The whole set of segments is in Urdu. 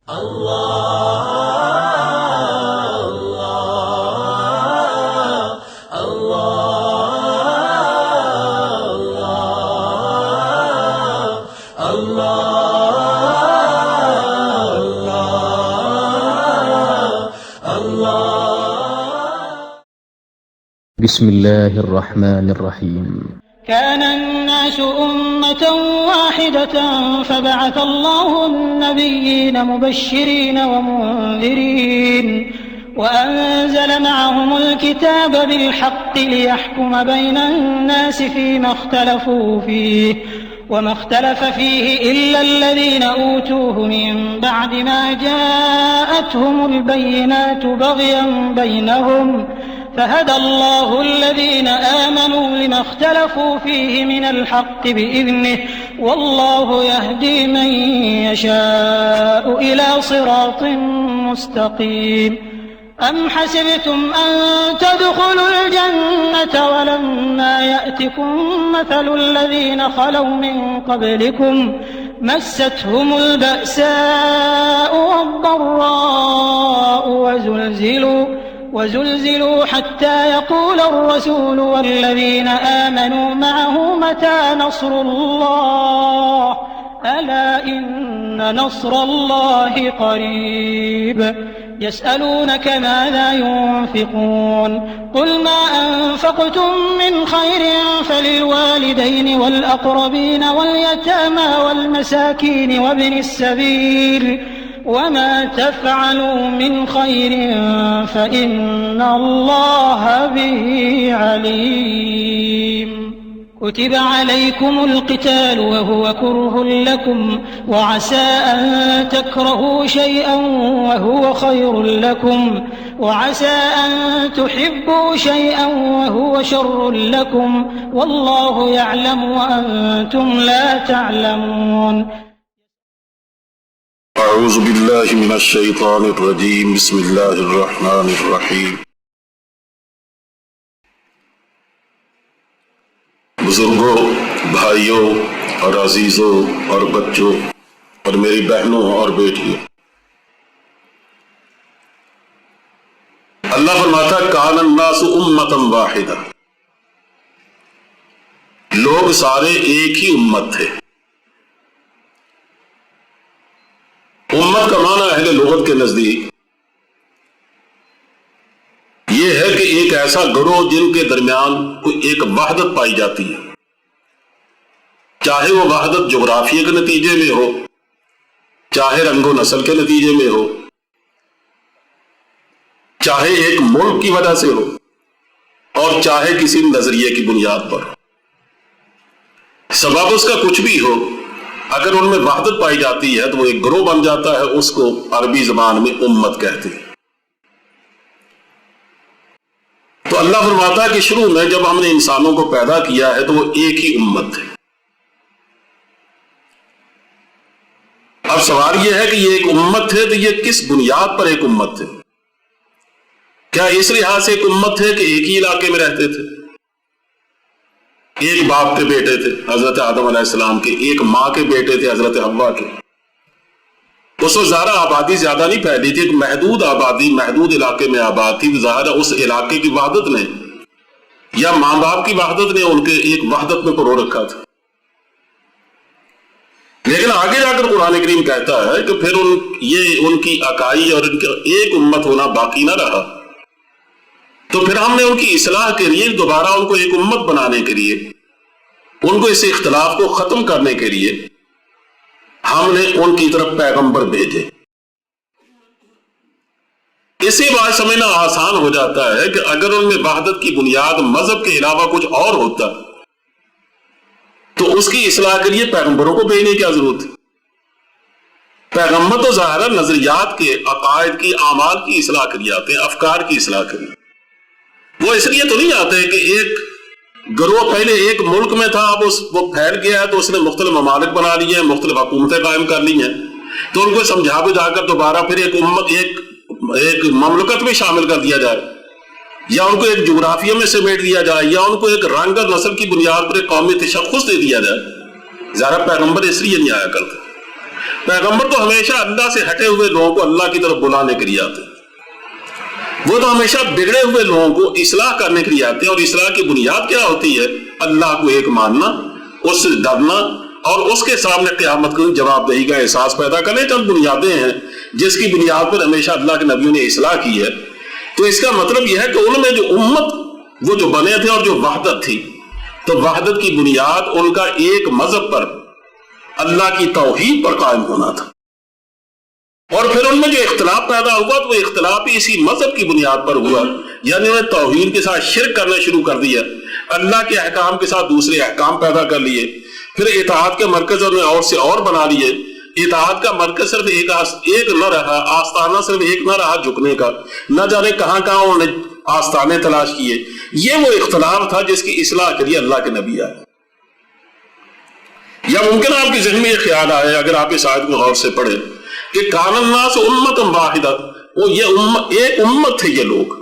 بسم الله الرحمن الرحيم. كان الناس أمة واحدة فبعث الله النبيين مبشرين ومنذرين وأنزل معهم الكتاب بالحق ليحكم بين الناس فيما اختلفوا فيه وما اختلف فيه إلا الذين أوتوه من بعد ما جاءتهم البينات بغيا بينهم فهدى الله الذين آمنوا لما اختلفوا فيه من الحق بإذنه والله يهدي من يشاء إلى صراط مستقيم. أم حسبتم أن تدخلوا الجنة ولما يأتكم مثل الذين خلوا من قبلكم مستهم البأساء والضراء وزلزلوا حتى يقول الرسول والذين آمنوا معه متى نصر الله ألا إن نصر الله قريب. يسألونك ماذا ينفقون قل ما أنفقتم من خير فللوالدين والأقربين واليتامى والمساكين وابن السبيل وما تفعلوا من خير فإن الله به عليم. كتب عليكم القتال وهو كره لكم وعسى أن تكرهوا شيئا وهو خير لكم وعسى أن تحبوا شيئا وهو شر لكم والله يعلم وأنتم لا تعلمون. اعوذ باللہ من الشیطان الرجیم بسم اللہ الرحمن الرحیم. بزرگوں، بھائیوں اور عزیزوں اور بچوں اور میری بہنوں اور بیٹیوں، اللہ فرماتا کان الناس امۃ واحدہ، لوگ سارے ایک ہی امت تھے. امت کا معنی اہل لغت کے نزدیک یہ ہے کہ ایک ایسا گروہ جن کے درمیان کوئی ایک وحدت پائی جاتی ہے، چاہے وہ وحدت جغرافیہ کے نتیجے میں ہو، چاہے رنگ و نسل کے نتیجے میں ہو، چاہے ایک ملک کی وجہ سے ہو اور چاہے کسی نظریے کی بنیاد پر ہو. سبب اس کا کچھ بھی ہو، اگر ان میں وحدت پائی جاتی ہے تو وہ ایک گروہ بن جاتا ہے. اس کو عربی زبان میں امت کہتے ہیں. تو اللہ فرماتا ہے کہ شروع میں جب ہم نے انسانوں کو پیدا کیا ہے تو وہ ایک ہی امت تھے. اب سوال یہ ہے کہ یہ ایک امت تھے تو یہ کس بنیاد پر ایک امت تھے؟ کیا اس لحاظ سے ایک امت تھے کہ ایک ہی علاقے میں رہتے تھے، ایک باپ کے بیٹے تھے حضرت آدم علیہ السلام کے، ایک ماں کے بیٹے تھے حضرت حوا کے. اس وقت ظاہر آبادی زیادہ نہیں پھیلی تھی، ایک محدود آبادی محدود علاقے میں آباد تھی. ظاہر اس علاقے کی وحدت نے یا ماں باپ کی وحدت نے ان کے ایک وحدت میں پرو رکھا تھا. لیکن آگے جا کر قرآن کریم کہتا ہے کہ پھر ان کی اکائی اور ان کا ایک امت ہونا باقی نہ رہا، تو پھر ہم نے ان کی اصلاح کے لیے دوبارہ ان کو ایک امت بنانے کے لیے، ان کو اس اختلاف کو ختم کرنے کے لیے ہم نے ان کی طرف پیغمبر بھیجے. اس سے بات سمجھنا آسان ہو جاتا ہے کہ اگر ان میں وحدت کی بنیاد مذہب کے علاوہ کچھ اور ہوتا تو اس کی اصلاح کے لیے پیغمبروں کو بھیجنے کی کیا ضرورت تھی؟ پیغمبر تو ظاہر نظریات کے، عقائد کی، اعمال کی اصلاح کے لیے آتے ہیں، افکار کی اصلاح کے لیے. وہ اس لیے تو نہیں آتے کہ ایک گروہ پہلے ایک ملک میں تھا، اب وہ پھیل گیا ہے تو اس نے مختلف ممالک بنا لیے ہیں، مختلف حکومتیں قائم کر لی ہیں، تو ان کو سمجھا بجھا کر دوبارہ پھر ایک امت، ایک مملکت میں شامل کر دیا جائے، یا ان کو ایک جغرافیہ میں سمیٹ دیا جائے، یا ان کو ایک رنگ اور نسل کی بنیاد پر ایک قومی تشخص دے دیا جائے. ذرا پیغمبر اس لیے نہیں آیا کرتا. پیغمبر تو ہمیشہ اللہ سے ہٹے ہوئے لوگوں کو اللہ کی طرف بلانے کے لیے آتے ہیں، وہ تو ہمیشہ بگڑے ہوئے لوگوں کو اصلاح کرنے کے لیے آتے ہیں، اور اصلاح کی بنیاد کیا ہوتی ہے؟ اللہ کو ایک ماننا، اس سے ڈرنا، اور اس کے سامنے قیامت کو جواب دہی کا احساس پیدا کرنے۔ چند بنیادیں ہیں جس کی بنیاد پر ہمیشہ اللہ کے نبیوں نے اصلاح کی ہے۔ تو اس کا مطلب یہ ہے کہ ان میں جو امت وہ جو بنے تھے اور جو وحدت تھی، تو وحدت کی بنیاد ان کا ایک مذہب پر، اللہ کی توحید پر قائم ہونا تھا، اور پھر ان میں جو اختلاف پیدا ہوا تو وہ اختلاف بھی اسی مذہب کی بنیاد پر ہوا، یعنی انہوں نے توحید کے ساتھ شرک کرنا شروع کر دیا، اللہ کے احکام کے ساتھ دوسرے احکام پیدا کر لیے، پھر اطاعت کے مرکز انہوں نے اور سے اور بنا لیے، اطاعت کا مرکز صرف ایک نہ رہا، آستانہ صرف ایک نہ رہا جھکنے کا، نہ جانے کہاں کہاں انہوں نے آستانے تلاش کیے۔ یہ وہ اختلاف تھا جس کی اصلاح کے لیے اللہ کے نبی آئے۔ یا ممکن آپ کے ذہن میں یہ خیال آئے اگر آپ اس آیت کو غور سے پڑھیں کہ کان الناس امۃ واحدہ، وہ یہ ایک امت تھے یہ لوگ۔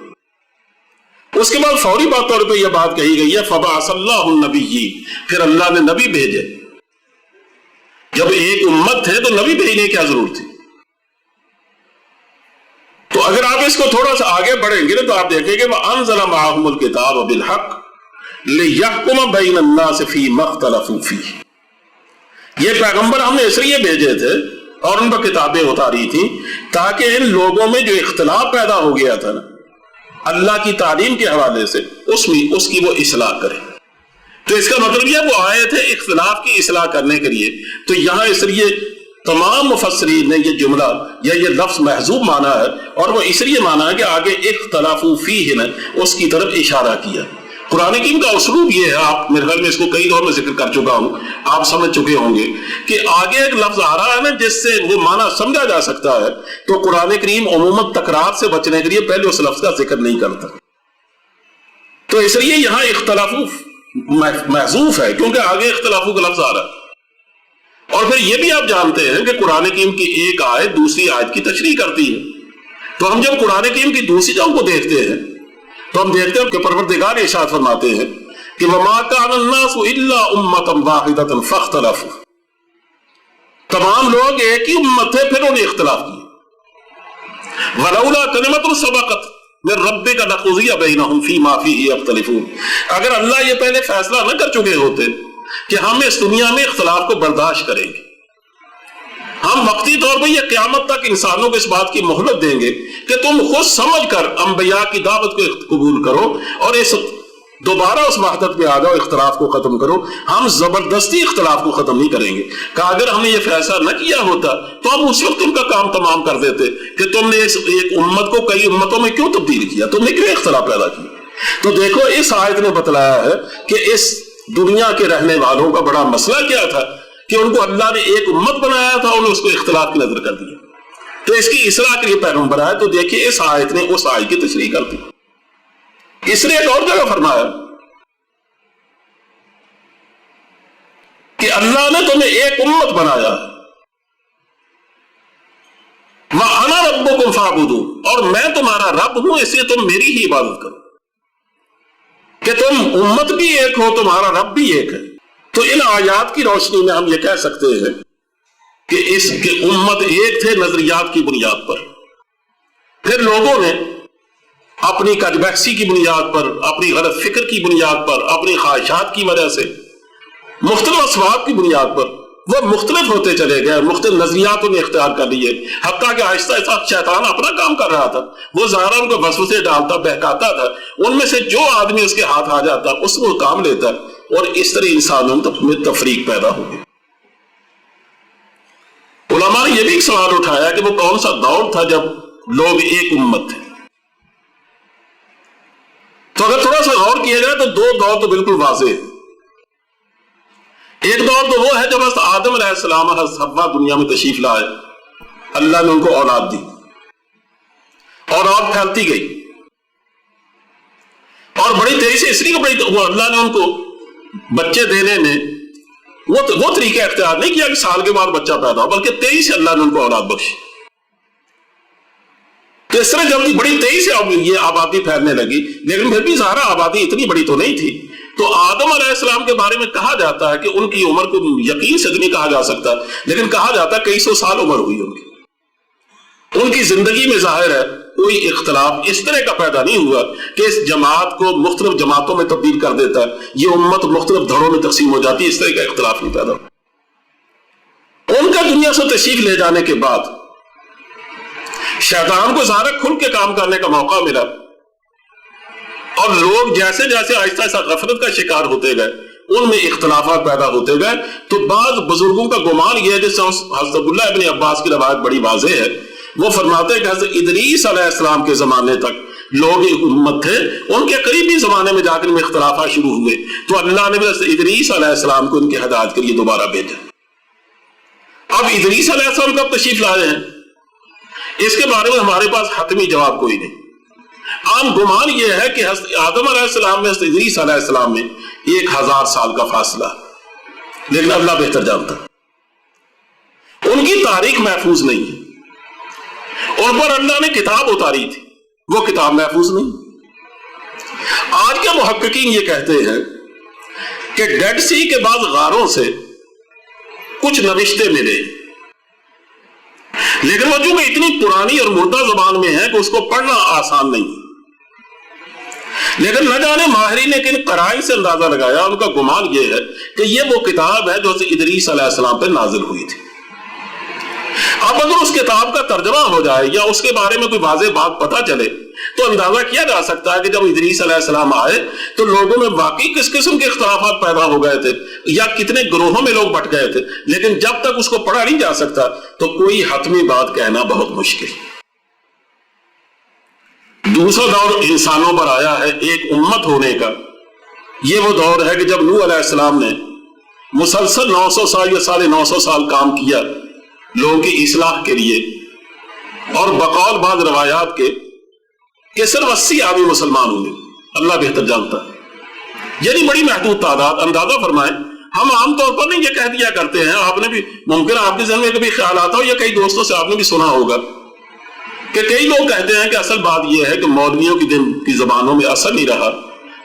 اس کے بعد فوری طور پہ یہ بات کہی گئی ہے فبعث اللہ النبیین، پھر اللہ نے نبی بھیجے۔ جب ایک امت تھے تو نبی بھیجنے کی کیا ضرورت تھی؟ تو اگر آپ اس کو تھوڑا سا آگے بڑھیں گے تو آپ دیکھیں گے وَأَنزَلَ مَعَهُمُ الْكِتَابَ بِالْحَقِّ لِيَحْكُمَ بَيْنَ النَّاسِ فِيمَا اخْتَلَفُوا فِيهِ، یہ پیغمبر ہم نے اس لیے بھیجے تھے اور ان پر کتابیں اتاری تھیں تاکہ ان لوگوں میں جو اختلاف پیدا ہو گیا تھا نا اللہ کی تعلیم کے حوالے سے، اس کی وہ اصلاح کرے۔ تو اس کا مطلب یہ وہ آئے تھے اختلاف کی اصلاح کرنے کے لیے۔ تو یہاں اس لیے تمام مفسرین نے یہ جملہ یا یہ لفظ محذوب مانا ہے، اور وہ اس لیے مانا ہے کہ آگے اختلافوا فیہ نے اس کی طرف اشارہ کیا۔ قرآن کریم کا اسلوب یہ ہے، آپ میرے خیال میں اس کو کئی دور میں ذکر کر چکا ہوں، آپ سمجھ چکے ہوں گے کہ آگے ایک لفظ آ رہا ہے نا جس سے وہ معنی سمجھا جا سکتا ہے، تو قرآن کریم عموماً تکرار سے بچنے کے لیے پہلے اس لفظ کا ذکر نہیں کرتا۔ تو اس لیے یہاں اختلافو محذوف ہے کیونکہ آگے اختلافو کا لفظ آ رہا ہے۔ اور پھر یہ بھی آپ جانتے ہیں کہ قرآن کریم کی ایک آیت دوسری آیت کی تشریح کرتی ہے۔ تو ہم جب قرآن کریم کی دوسری جگہ کو دیکھتے ہیں تو ہم دیکھتے ہیں کہ پروردگار ارشاد فرماتے ہیں کہ وَمَا كَانَ النَّاسُ إِلَّا أُمَّةً وَاحِدَةً فَاخْتَلَفُوا، تمام لوگ ایک ہی امت تھے پھر انہوں نے اختلاف کیا۔ وَلَوْلَا كَلِمَةٌ سَبَقَتْ مِن رَبِّكَ لَقُضِيَ بَيْنَهُمْ فِيمَا فِيهِ يَخْتَلِفُونَ، اگر اللہ یہ پہلے فیصلہ نہ کر چکے ہوتے کہ ہم اس دنیا میں اختلاف کو برداشت کریں گے، ہم وقتی طور پر یہ قیامت تک انسانوں کو اس بات کی مہلت دیں گے کہ تم خود سمجھ کر انبیاء کی دعوت کو قبول کرو اور دوبارہ اس وحدت میں آ جاؤ، اختلاف کو ختم کرو، ہم زبردستی اختلاف کو ختم نہیں کریں گے۔ کہ اگر ہم نے یہ فیصلہ نہ کیا ہوتا تو ہم اس وقت ان کا کام تمام کر دیتے کہ تم نے اس ایک امت کو کئی امتوں میں کیوں تبدیل کیا، تم نے کیوں اختلاف پیدا کیا۔ تو دیکھو اس آیت نے بتلایا ہے کہ اس دنیا کے رہنے والوں کا بڑا مسئلہ کیا تھا کہ ان کو اللہ نے ایک امت بنایا تھا، انہوں نے اس کو اختلاف کی نظر کر دیا۔ تو اس کی اصلاح کے لیے پیغمبر آئے، تو دیکھیے اس آیت نے اس آیت کی تشریح کر دی۔ اس نے ایک اور جگہ فرمایا کہ اللہ نے تمہیں ایک امت بنایا ہے، وَأَنَا رَبُّكُمْ فَاعْبُدُونِ، اور میں تمہارا رب ہوں اس لیے تم میری ہی عبادت کرو۔ کہ تم امت بھی ایک ہو، تمہارا رب بھی ایک ہے۔ تو ان آیات کی روشنی میں ہم یہ کہہ سکتے ہیں کہ اس کے امت ایک تھے نظریات کی بنیاد پر، پھر لوگوں نے اپنی کج بحثی کی بنیاد پر، اپنی غلط فکر کی بنیاد پر، اپنی خواہشات کی وجہ سے، مختلف اسباب کی بنیاد پر وہ مختلف ہوتے چلے گئے، مختلف نظریات نے اختیار کر لیے، حتیٰ کہ آہستہ آہستہ شیطان اپنا کام کر رہا تھا، وہ ظاہر ان کو وسوسے ڈالتا، بہکاتا تھا، ان میں سے جو آدمی اس کے ہاتھ آ جاتا اس کو کام لیتا، اور اس طرح انسانوں میں تفریق پیدا ہو گئی۔ علماء نے یہ بھی ایک سوال اٹھایا کہ وہ کون سا دور تھا جب لوگ ایک امت تھے۔ تو اگر تھوڑا سا غور کیا جائے تو دو دور تو بالکل واضح ہے۔ ایک دور تو وہ ہے جب حضرت آدم علیہ السلام اور حضرت حوا دنیا میں تشریف لائے، اللہ نے ان کو اولاد دی، اولاد پھیلتی گئی، اور بڑی تیزی سے اس لیے اللہ نے ان کو بچے دینے میں وہ طریقہ اختیار نہیں کیا کہ سال کے بعد بچہ پیدا ہو، بلکہ تیزی سے اللہ نے ان کو اولاد بخشی۔ تو اس طرح جب بڑی تیزی سے یہ آبادی پھیلنے لگی، لیکن پھر بھی ظاہر آبادی اتنی بڑی تو نہیں تھی، تو آدم علیہ السلام کے بارے میں کہا جاتا ہے کہ ان کی عمر کو یقین سے نہیں کہا جا سکتا، لیکن کہا جاتا ہے کئی سو سال عمر ہوئی ان کی زندگی میں ظاہر ہے کوئی اختلاف اس طرح کا پیدا نہیں ہوا کہ اس جماعت کو مختلف جماعتوں میں تبدیل کر دیتا ہے، یہ امت مختلف دھڑوں میں تقسیم ہو جاتی ہے، اس طرح کا اختلاف نہیں پیدا ہوا۔ ان کا دنیا سے تشریف لے جانے کے بعد شیطان کو ظاہر کھل کے کام کرنے کا موقع ملا، اور لوگ جیسے جیسے آہستہ آہستہ غفلت کا شکار ہوتے گئے ان میں اختلافات پیدا ہوتے گئے، تو بعض بزرگوں کا گمان یہ ہے، جس سے حضرت عبداللہ ابن عباس کی روایت بڑی واضح ہے، وہ فرماتے ہیں کہ حضرت ادریس علیہ السلام کے زمانے تک لوگ ایک امت تھے، ان کے قریبی زمانے میں جا کر ان میں اختلافات شروع ہوئے، تو اللہ نے حضرت ادریس علیہ السلام کو ان کی ہدایت کے لیے دوبارہ بھیجا۔ اب ادریس علیہ السلام کب تشریف لائے ہیں اس کے بارے میں ہمارے پاس حتمی جواب کوئی نہیں۔ عام گمان یہ ہے کہ حضرت آدم علیہ السلام میں حضرت ادریس علیہ السلام میں 1000 سال کا فاصلہ، لیکن اللہ بہتر جانتا۔ ان کی تاریخ محفوظ نہیں ہے، ان پر اللہ نے کتاب اتاری تھی، وہ کتاب محفوظ نہیں۔ آج کے محققین یہ کہتے ہیں کہ ڈیڈ سی کے بعد غاروں سے کچھ نوشتے ملے، لیکن وہ چونکہ اتنی پرانی اور مردہ زبان میں ہے کہ اس کو پڑھنا آسان نہیں، لیکن نہ جانے ماہرین نے کن قرائن سے اندازہ لگایا، ان کا گمان یہ ہے کہ یہ وہ کتاب ہے جو حضرت ادریس علیہ السلام پہ نازل ہوئی تھی۔ اب اگر اس کتاب کا ترجمہ ہو جائے یا اس کے بارے میں کوئی واضح بات پتہ چلے تو اندازہ کیا جا سکتا ہے کہ جب ادریس علیہ السلام آئے تو لوگوں میں واقعی کس قسم کے اختلافات پیدا ہو گئے تھے یا کتنے گروہوں میں لوگ بٹ گئے تھے، لیکن جب تک اس کو پڑھا نہیں جا سکتا تو کوئی حتمی بات کہنا بہت مشکل۔ دوسرا دور انسانوں پر آیا ہے ایک امت ہونے کا، یہ وہ دور ہے کہ جب نوح علیہ السلام نے مسلسل 900 سال یا 950 سال کام کیا لوگوں کی اصلاح کے لیے، اور بقول بعض روایات کے کہ صرف 80 آدمی مسلمان ہوئے، اللہ بہتر جانتا ہے، یعنی بڑی محدود تعداد۔ اندازہ فرمائیں، ہم عام طور پر نہیں یہ کہہ دیا کرتے ہیں، آپ نے بھی ممکن آپ کے ذہن میں کبھی خیال آتا ہو یا کئی دوستوں سے آپ نے بھی سنا ہوگا کہ کئی لوگ کہتے ہیں کہ اصل بات یہ ہے کہ مولویوں کی دن کی زبانوں میں اثر نہیں رہا،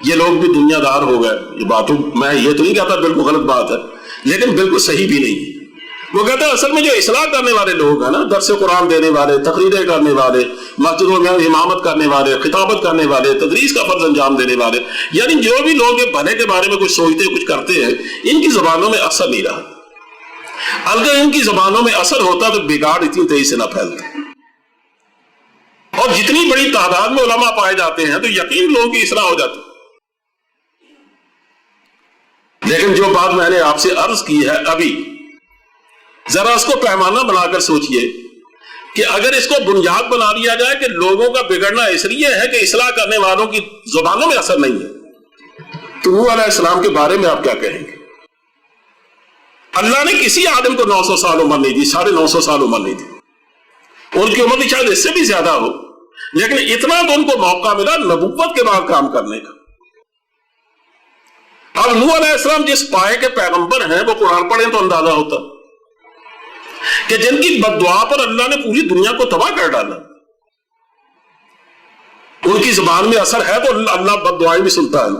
یہ لوگ بھی دنیا دار ہو گئے۔ یہ باتوں میں یہ تو نہیں کہتا بالکل غلط بات ہے، لیکن بالکل صحیح بھی نہیں ہے۔ وہ کہتے ہیں اصل میں جو اصلاح کرنے والے لوگ ہیں نا، درس قرآن دینے والے، تقریریں کرنے والے، مسجدوں میں امامت کرنے والے، خطابت کرنے والے، تدریس کا فرض انجام دینے والے، یعنی جو بھی لوگ بھلے کے بارے میں کچھ سوچتے کچھ کرتے ہیں، ان کی زبانوں میں اثر نہیں رہا۔ اگر ان کی زبانوں میں اثر ہوتا تو بگاڑ اتنی تیزی سے نہ پھیلتا، اور جتنی بڑی تعداد میں علماء پائے جاتے ہیں تو یقین لوگوں کی اصلاح ہو جاتی۔ لیکن جو بات میں نے آپ سے عرض کی ہے ابھی، ذرا اس کو پیمانہ بنا کر سوچئے کہ اگر اس کو بنیاد بنا لیا جائے کہ لوگوں کا بگڑنا اس لیے ہے کہ اصلاح کرنے والوں کی زبانوں میں اثر نہیں ہے، تو نوح علیہ السلام کے بارے میں آپ کیا کہیں گے؟ اللہ نے کسی آدم کو 900 سال عمر نہیں دی، 950 سال عمر نہیں دی، ان کی عمر شاید اس سے بھی زیادہ ہو، لیکن اتنا تو ان کو موقع ملا نبوت کے بعد کام کرنے کا۔ اب نوح علیہ السلام جس پائے کے پیغمبر ہیں، وہ قرآن پڑھیں تو اندازہ ہوتا کہ جن کی بددعا پر اللہ نے پوری دنیا کو تباہ کر ڈالا، ان کی زبان میں اثر ہے تو اللہ بددعائیں بھی سنتا ہے،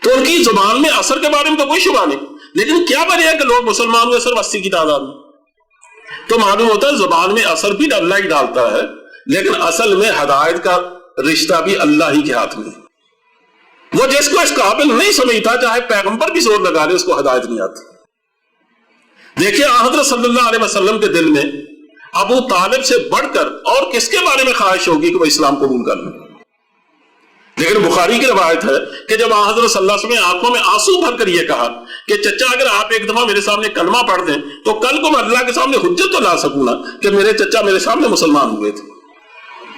تو ان کی زبان میں اثر کے بارے میں تو کوئی شبہ نہیں، لیکن کیا وجہ ہے کہ لوگ مسلمان ہوئے صرف 80 کی تعداد میں؟ تو معلوم ہوتا ہے زبان میں اثر بھی اللہ ہی ڈالتا ہے، لیکن اصل میں ہدایت کا رشتہ بھی اللہ ہی کے ہاتھ میں ہے۔ وہ جس کو اس قابل نہیں سمجھتا، چاہے پیغمبر بھی زور لگا لے، اس کو ہدایت نہیں آتی۔ دیکھیے حضرت صلی اللہ علیہ وسلم کے دل میں ابو طالب سے بڑھ کر اور کس کے بارے میں خواہش ہوگی کہ وہ اسلام قبول کر لیں، لیکن بخاری کی روایت ہے کہ جب حضرت صلی اللہ علیہ وسلم نے آنکھوں میں آنسو بھر کر یہ کہا کہ چچا اگر آپ ایک دفعہ میرے سامنے کلمہ پڑھ دیں تو کل کو میں اللہ کے سامنے حجت تو لا سکوں نا کہ میرے چچا میرے سامنے مسلمان ہوئے تھے،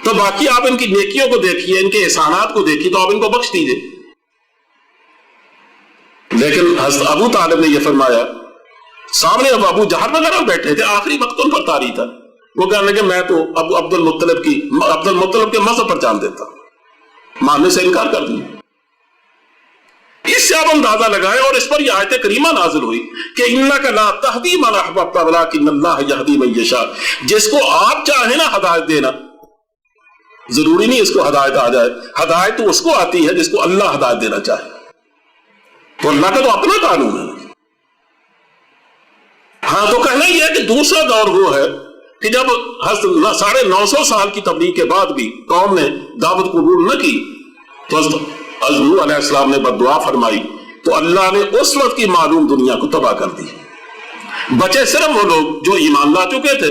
تو باقی آپ ان کی نیکیوں کو دیکھیے، ان کے احسانات کو دیکھیے، تو آپ ان کو بخش دیجیے۔ لیکن حضرت ابو طالب نے یہ فرمایا، سامنے اب ابو جہل وغیرہ بیٹھے تھے، آخری وقت ان پر طاری تھا، وہ کہنے لگے میں تو ابو عبد المطلب کے مذہب پر جان دیتا، ماننے سے انکار کر دیا۔ اس سے آپ اندازہ لگائیں، اور اس پر یہ آیت کریمہ نازل ہوئی کہ اِنَّكَ لَا تَهْدِي مَنْ أَحْبَبْتَ وَلَٰكِنَّ اللَّهَ يَهْدِي مَن يَشَاءُ، جس کو آپ چاہیں نا ہدایت دینا، ضروری نہیں اس کو ہدایت آ جائے، ہدایت تو اس کو آتی ہے جس کو اللہ ہدایت دینا چاہے۔ تو اللہ کا تو اپنا قانون ہے. ہاں تو کہنا یہ ہے کہ دوسرا دور وہ ہے کہ جب 950 سال کی تبلیغ کے بعد بھی قوم نے دعوت قبول نہ کی تو حضرت نوح علیہ السلام نے بد دعا فرمائی تو اللہ نے اس وقت کی معلوم دنیا کو تباہ کر دی. بچے صرف وہ لوگ جو ایمان لا چکے تھے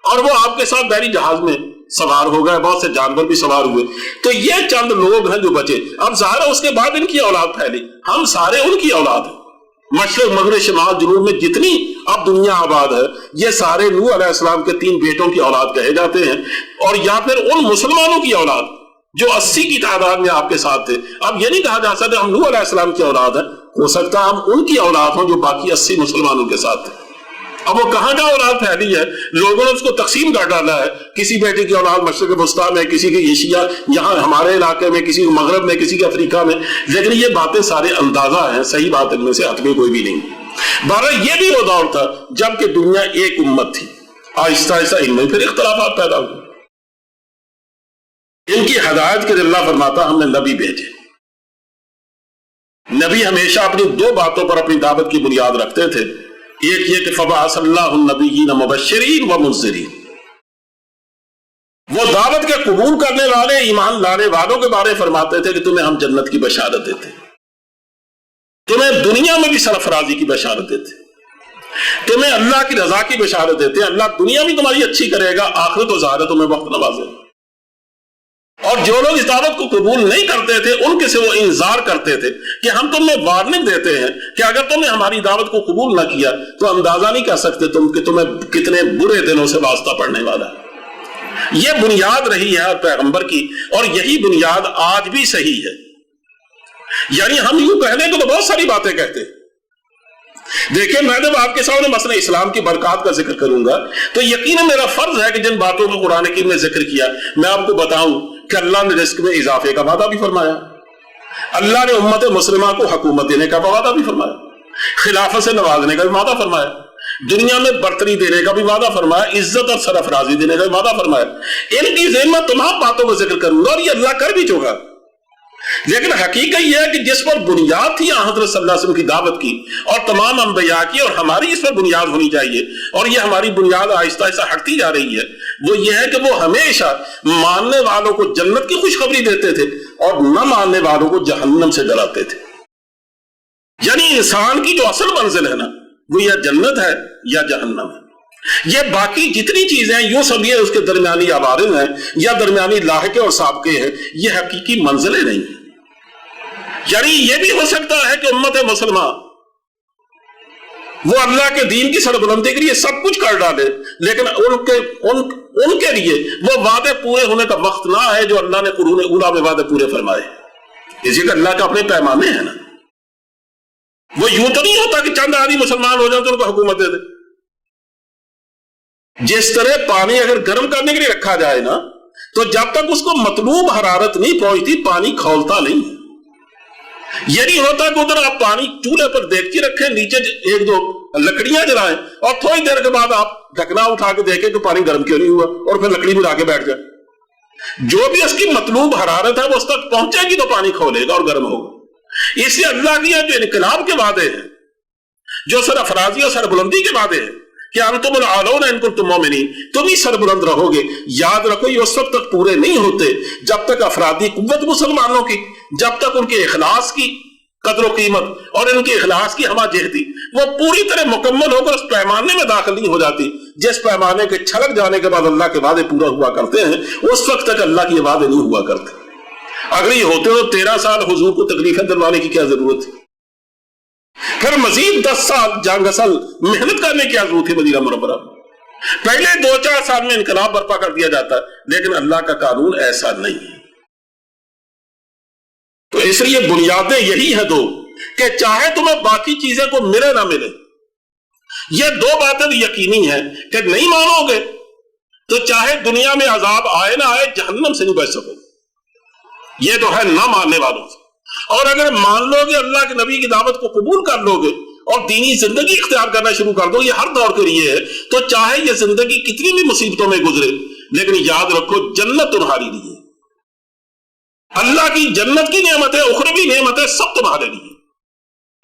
اور وہ آپ کے ساتھ بحری جہاز میں سوار ہو گئے, بہت سے جانور بھی سوار ہوئے. تو یہ چند لوگ ہیں جو بچے. اب ظاہر ہے اس کے بعد ان کی اولاد پھیلی, ہم سارے ان کی اولاد ہیں. مشرق مغرب شمال جنوب میں جتنی اب دنیا آباد ہے یہ سارے نوح علیہ السلام کے 3 بیٹوں کی اولاد کہے جاتے ہیں, اور یا پھر ان مسلمانوں کی اولاد جو 80 کی تعداد میں آپ کے ساتھ تھے. اب یہ نہیں کہا جا سکتا ہم نوح علیہ السلام کی اولاد ہیں, ہو سکتا ہم ان کی اولاد ہوں جو باقی 80 مسلمانوں کے ساتھ تھے. اب وہ کہاں کا اولاد پھیلی ہے, لوگوں نے اس کو تقسیم کر ڈالا ہے. کسی بیٹے کی اولاد مشرق وسطیٰ میں, کسی کی ایشیا یہاں ہمارے علاقے میں, کسی کو مغرب میں, کسی کے افریقہ میں. لیکن یہ باتیں سارے اندازہ ہیں, صحیح بات ان میں سے حتمی کوئی بھی نہیں. بہرحال یہ بھی وہ دور تھا جب کہ دنیا ایک امت تھی. آہستہ آہستہ ان میں پھر اختلافات پیدا ہوئے. ان کی ہدایت کے لیے اللہ فرماتا ہم نے نبی بھیجے. نبی ہمیشہ اپنی 2 باتوں پر اپنی دعوت کی بنیاد رکھتے تھے. ایک یہ کہ فبعث اللہ النبیین مبشرین و منذرین, وہ دعوت کے قبول کرنے والے ایمان لانے والوں کے بارے فرماتے تھے کہ تمہیں ہم جنت کی بشارت دیتے, تمہیں دنیا میں بھی سرفرازی کی بشارت دیتے, تمہیں اللہ کی رضا کی بشارت دیتے. اللہ دنیا بھی تمہاری اچھی کرے گا, آخرت و ظاہر تمہیں وقت نوازے. اور جو لوگ اس دعوت کو قبول نہیں کرتے تھے ان کے سے وہ انذار کرتے تھے کہ ہم تمہیں وارننگ دیتے ہیں کہ اگر تم نے ہماری دعوت کو قبول نہ کیا تو اندازہ نہیں کر سکتے تم کہ تمہیں کتنے برے دنوں سے واسطہ پڑنے والا ہے. یہ بنیاد رہی ہے ہر پیغمبر کی, اور یہی بنیاد آج بھی صحیح ہے. یعنی ہم یوں کہنے کو تو بہت ساری باتیں کہتے ہیں. دیکھیں میں جب آپ کے سامنے مسئلہ اسلام کی برکات کا ذکر کروں گا تو یقیناً میرا فرض ہے کہ جن باتوں کو قرآن حکیم نے ذکر کیا میں آپ کو بتاؤں کہ اللہ نے رزق میں اضافے کا وعدہ بھی فرمایا, اللہ نے امت مسلمہ کو حکومت دینے کا وعدہ بھی فرمایا, خلافت سے نوازنے کا بھی وعدہ فرمایا, دنیا میں برتری دینے کا بھی وعدہ فرمایا, عزت اور سرفرازی دینے کا بھی وعدہ فرمایا. ان کی ذہن میں تمام باتوں کو ذکر کروں گا اور یہ اللہ کر بھی چکا. لیکن حقیقت یہ ہے کہ جس پر بنیاد تھی حضرت صلی اللہ علیہ وسلم کی دعوت کی اور تمام انبیاء کی, اور ہماری اس پر بنیاد ہونی چاہیے, اور یہ ہماری بنیاد آہستہ آہستہ ہٹتی جا رہی ہے, وہ یہ ہے کہ وہ ہمیشہ ماننے والوں کو جنت کی خوشخبری دیتے تھے اور نہ ماننے والوں کو جہنم سے ڈراتے تھے. یعنی انسان کی جو اصل منزل ہے نا وہ یا جنت ہے یا جہنم ہے. یہ باقی جتنی چیزیں ہیں یوں سمجھیے اس کے درمیانی عوارض ہیں یا درمیانی لاحقے اور سابقے ہیں, یہ حقیقی منزلیں نہیں ہیں. یعنی یہ بھی ہو سکتا ہے کہ امت مسلمہ وہ اللہ کے دین کی سربلندی کے لیے سب کچھ کر ڈالے, لیکن ان کے لیے وہ وعدے پورے ہونے کا وقت نہ ہے جو اللہ نے قرون اولیٰ میں وعدے پورے فرمائے. اسی کہ اللہ کا اپنے پیمانے ہیں نا, وہ یوں تو نہیں ہوتا کہ چند آدمی مسلمان ہو جائیں تو ان کو حکومت دے دے. جس طرح پانی اگر گرم کرنے کے لیے رکھا جائے نا تو جب تک اس کو مطلوب حرارت نہیں پہنچتی پانی کھولتا نہیں. یہ نہیں ہوتا کہ ادھر آپ پانی چولہے پر دیکھتی رکھیں, نیچے 1-2 لکڑیاں جلائیں اور تھوڑی دیر کے بعد آپ ڈھکنا اٹھا کے دیکھیں کہ پانی گرم کیوں نہیں ہوا, اور پھر لکڑی میں لا کے بیٹھ جائے. جو بھی اس کی مطلوب حرارت ہے وہ اس تک پہنچے گی تو پانی کھولے گا اور گرم ہوگا. اس لیے اللہ کی جو انقلاب کے وعدے ہیں, جو سرفرازی اور سربلندی کے وعدے ہیں کہ انتم العالون ان کنتم مومنین, تم ہی سربلند رہو گے, یاد رکھو یہ اس وقت تک پورے نہیں ہوتے جب تک افرادی قوت مسلمانوں کی, جب تک ان کے اخلاص کی قدر و قیمت اور ان کے اخلاص کی ہمہ جہتی وہ پوری طرح مکمل ہو کر اس پیمانے میں داخل نہیں ہو جاتی جس پیمانے کے چھلک جانے کے بعد اللہ کے وعدے پورا ہوا کرتے ہیں. اس وقت تک اللہ کے وعدے نہیں ہوا کرتے. اگر یہ ہوتے تو 13 سال حضور کو تکلیفیں دلوانے کی کیا ضرورت تھی, پھر مزید 10 سال جنگ اصل محنت کرنے کی ضرورت تھی مدینہ منورہ میں. پہلے 2-4 سال میں انقلاب برپا کر دیا جاتا, لیکن اللہ کا قانون ایسا نہیں ہے. تو اس لیے بنیادیں یہی ہیں 2 کہ چاہے تمہیں باقی چیزیں کو ملے نہ ملے, یہ 2 باتیں یقینی ہیں کہ نہیں مانو گے تو چاہے دنیا میں عذاب آئے نہ آئے جہنم سے نہیں بچ سکو. یہ تو ہے نہ ماننے والوں سے. اور اگر مان لو گے اللہ کے نبی کی دعوت کو قبول کر لو گے اور دینی زندگی اختیار کرنا شروع کر دو, یہ ہر دور کے لیے ہے, تو چاہے یہ زندگی کتنی بھی مصیبتوں میں گزرے لیکن یاد رکھو جنت تمہاری لیے, اللہ کی جنت کی نعمتیں اخروی نعمتیں سب تمہارے لیے.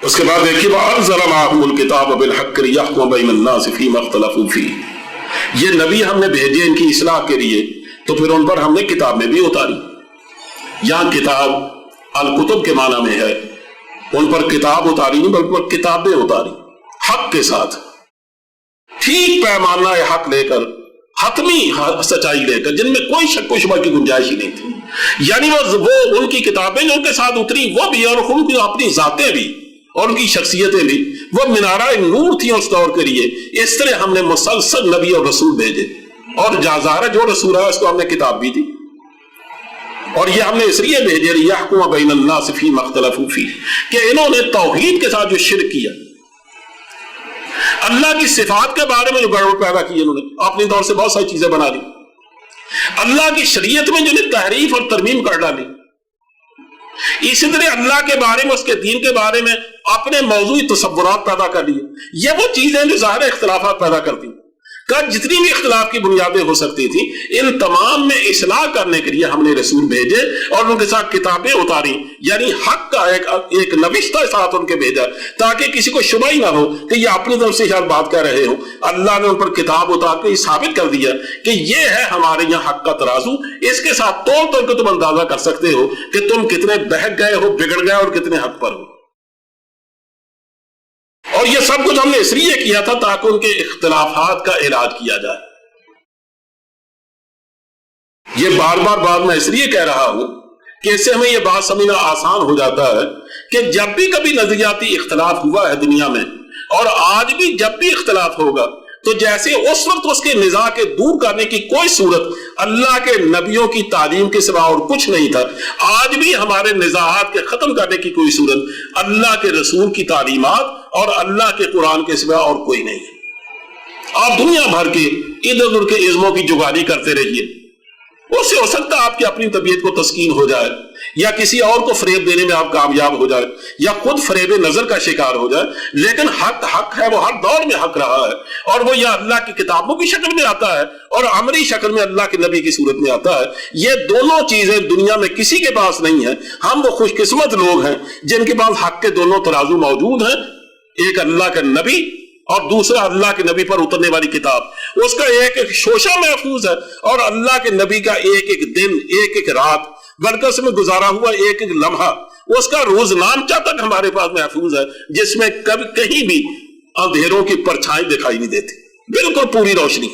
اس کے بعد دیکھیے وَأَنزَلَ مَعَهُمُ الْكِتَابَ بِالْحَقِّ لِيَحْكُمَ بَيْنَ النَّاسِ فِيمَا اخْتَلَفُوا فِيهِ. یہ نبی ہم نے بھیجے ان کی اصلاح کے لیے، تو پھر ان پر ہم نے کتابیں بھی اتاری. یہاں کتاب الکتب کے معنی میں ہے، ان پر کتاب اتاری نہیں بلکہ کتابیں اتاری حق کے ساتھ، ٹھیک پیمانہ حق لے کر، حتمی سچائی لے کر، جن میں کوئی شک و شبہ کی گنجائش ہی نہیں تھی. یعنی وہ ان کی کتابیں جو ان کے ساتھ اتری وہ بھی، اور ان کی اپنی ذاتیں بھی اور ان کی شخصیتیں بھی، وہ منارہ نور تھی اس دور کے لیے. اس طرح ہم نے مسلسل نبی اور رسول بھیجے، اور ظاہر جو رسول ہے اس کو ہم نے کتاب بھی دی، اور یہ ہم نے اس لیے بھیجے لِيَحْكُمَ بَيْنَ النَّاسِ فِيمَا اخْتَلَفُوا فِيهِ کہ انہوں نے توحید کے ساتھ جو شرک کیا، اللہ کی صفات کے بارے میں جو گڑبڑ پیدا کی، انہوں نے اپنے دور سے بہت ساری چیزیں بنا لی، اللہ کی شریعت میں جو نے تحریف اور ترمیم کر ڈالی، اسی طرح اللہ کے بارے میں، اس کے دین کے بارے میں اپنے موضوعی تصورات پیدا کر لیے. یہ وہ چیزیں جو ظاہر اختلافات پیدا کرتی ہیں. جتنی بھی اختلاف کی بنیادیں ہو سکتی تھیں، ان تمام میں اصلاح کرنے کے لیے ہم نے رسول بھیجے اور ان کے ساتھ کتابیں اتاری، یعنی حق کا ایک نوشتہ ساتھ ان کے بھیجا، تاکہ کسی کو شبہ ہی نہ ہو کہ یہ اپنی طرف سے شاید بات کہہ رہے ہوں. اللہ نے ان پر کتاب اتار کے ثابت کر دیا کہ یہ ہے ہمارے یہاں حق کا ترازو، اس کے ساتھ تول تول کے تم اندازہ کر سکتے ہو کہ تم کتنے بہک گئے ہو، بگڑ گئے اور کتنے حق پر ہو. اور یہ سب کچھ ہم نے اس لیے کیا تھا تاکہ ان کے اختلافات کا علاج کیا جائے. یہ بار بار بات میں اس لیے کہہ رہا ہوں کہ اس سے ہمیں یہ بات سمجھنا آسان ہو جاتا ہے کہ جب بھی کبھی نظریاتی اختلاف ہوا ہے دنیا میں، اور آج بھی جب بھی اختلاف ہوگا، تو جیسے اس وقت اس کے نزاع کے دور کرنے کی کوئی صورت اللہ کے نبیوں کی تعلیم کے سوا اور کچھ نہیں تھا، آج بھی ہمارے نزاعات کے ختم کرنے کی کوئی صورت اللہ کے رسول کی تعلیمات اور اللہ کے قرآن کے سوا اور کوئی نہیں ہے. آپ دنیا بھر کے ادھر ادھر کے عزموں کی جگاری کرتے رہیے، اس سے ہو سکتا ہے آپ کی اپنی طبیعت کو تسکین ہو جائے، یا کسی اور کو فریب دینے میں آپ کامیاب ہو جائے، یا خود فریب نظر کا شکار ہو جائے، لیکن حق ہے، وہ ہر دور میں حق رہا ہے، اور وہ یا اللہ کی کتابوں کی شکل میں آتا ہے اور عملی شکل میں اللہ کے نبی کی صورت میں آتا ہے. یہ دونوں چیزیں دنیا میں کسی کے پاس نہیں ہیں. ہم وہ خوش قسمت لوگ ہیں جن کے پاس حق کے دونوں ترازو موجود ہیں، ایک اللہ کا نبی اور دوسرا اللہ کے نبی پر اترنے والی کتاب. اس کا ایک ایک شوشہ محفوظ ہے، اور اللہ کے نبی کا ایک ایک دن، ایک ایک رات، بلکہ اس میں گزارا ہوا ایک ایک لمحہ، اس کا روزنامچہ تک ہمارے پاس محفوظ ہے، جس میں کبھی کہیں بھی اندھیروں کی پرچھائی دکھائی نہیں دیتی، بالکل پوری روشنی.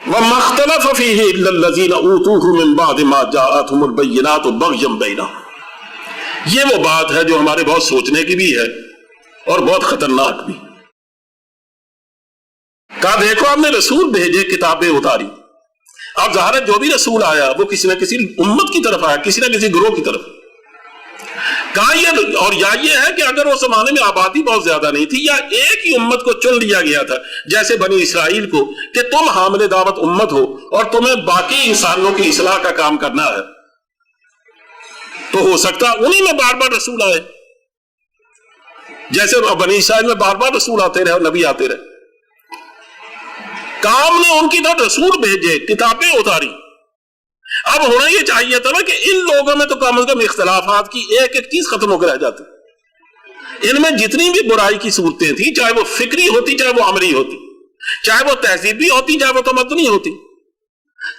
وَمَا اخْتَلَفَ فِيهِ إِلَّا الَّذِينَ أُوتُوهُ مِن بَعْدِ مَا جَاءَتْهُمُ الْبَيِّنَاتُ بَغْيًا بَيْنَهُمْ. یہ وہ بات ہے جو ہمارے بہت سوچنے کی بھی ہے اور بہت خطرناک بھی. کہا دیکھو ہم نے رسول بھیجے، کتابیں اتاری. اب ظاہر جو بھی رسول آیا وہ کسی نہ کسی امت کی طرف آیا، کسی نہ کسی گروہ کی طرف. کہا یہ، اور یا یہ ہے کہ اگر اس زمانے میں آبادی بہت زیادہ نہیں تھی، یا ایک ہی امت کو چن لیا گیا تھا جیسے بنی اسرائیل کو کہ تم حامل دعوت امت ہو اور تمہیں باقی انسانوں کی اصلاح کا کام کرنا ہے، تو ہو سکتا انہی میں بار بار رسول آئے، جیسے بنی اسرائیل میں بار بار رسول آتے رہے اور نبی آتے رہے. کام نے ان کی طرف رسول بھیجے، کتابیں اتاری. اب ہونا یہ چاہیے تھا نا کہ ان لوگوں میں تو کم از کم اختلافات کی ایک ایک چیز ختم ہو کے رہ جاتی. ان میں جتنی بھی برائی کی صورتیں تھیں، چاہے وہ فکری ہوتی، چاہے وہ عملی ہوتی، چاہے وہ تہذیبی ہوتی، چاہے وہ تمدنی ہوتی،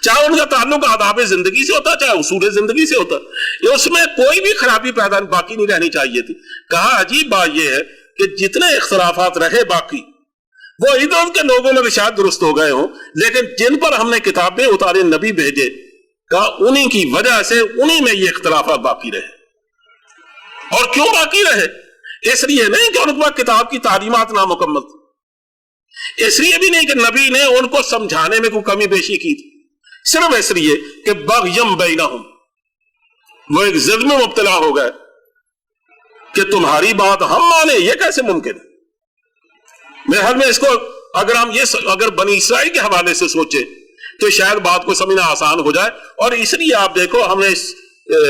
چاہے ان کا تعلق آداب زندگی سے ہوتا، چاہے اصول زندگی سے ہوتا، اس میں کوئی بھی خرابی پیدا باقی نہیں رہنی چاہیے تھی. کہا عجیب بات یہ ہے کہ جتنے اختلافات رہے باقی، وہ ادھر کے لوگوں میں بھی شاید درست ہو گئے ہوں، لیکن جن پر ہم نے کتابیں اتارے، نبی بھیجے، کہا انہی کی وجہ سے انہی میں یہ اختلافات باقی رہے. اور کیوں باقی رہے؟ اس لیے نہیں کہ ان کے پاس کتاب کی تعلیمات نامکمل تھی، اس لیے بھی نہیں کہ نبی نے ان کو سمجھانے میں کوئی کمی بیشی کی تھی، صرف اس لیے کہ بغیم بینہم، وہ ایک ضد میں مبتلا ہو گئے کہ تمہاری بات ہم مانے، یہ کیسے ممکن ہے. میرے خیال میں اس کو اگر بنی اسرائیل کے حوالے سے سوچے تو شاید بات کو سمجھنا آسان ہو جائے. اور اس لیے آپ دیکھو ہم نے اس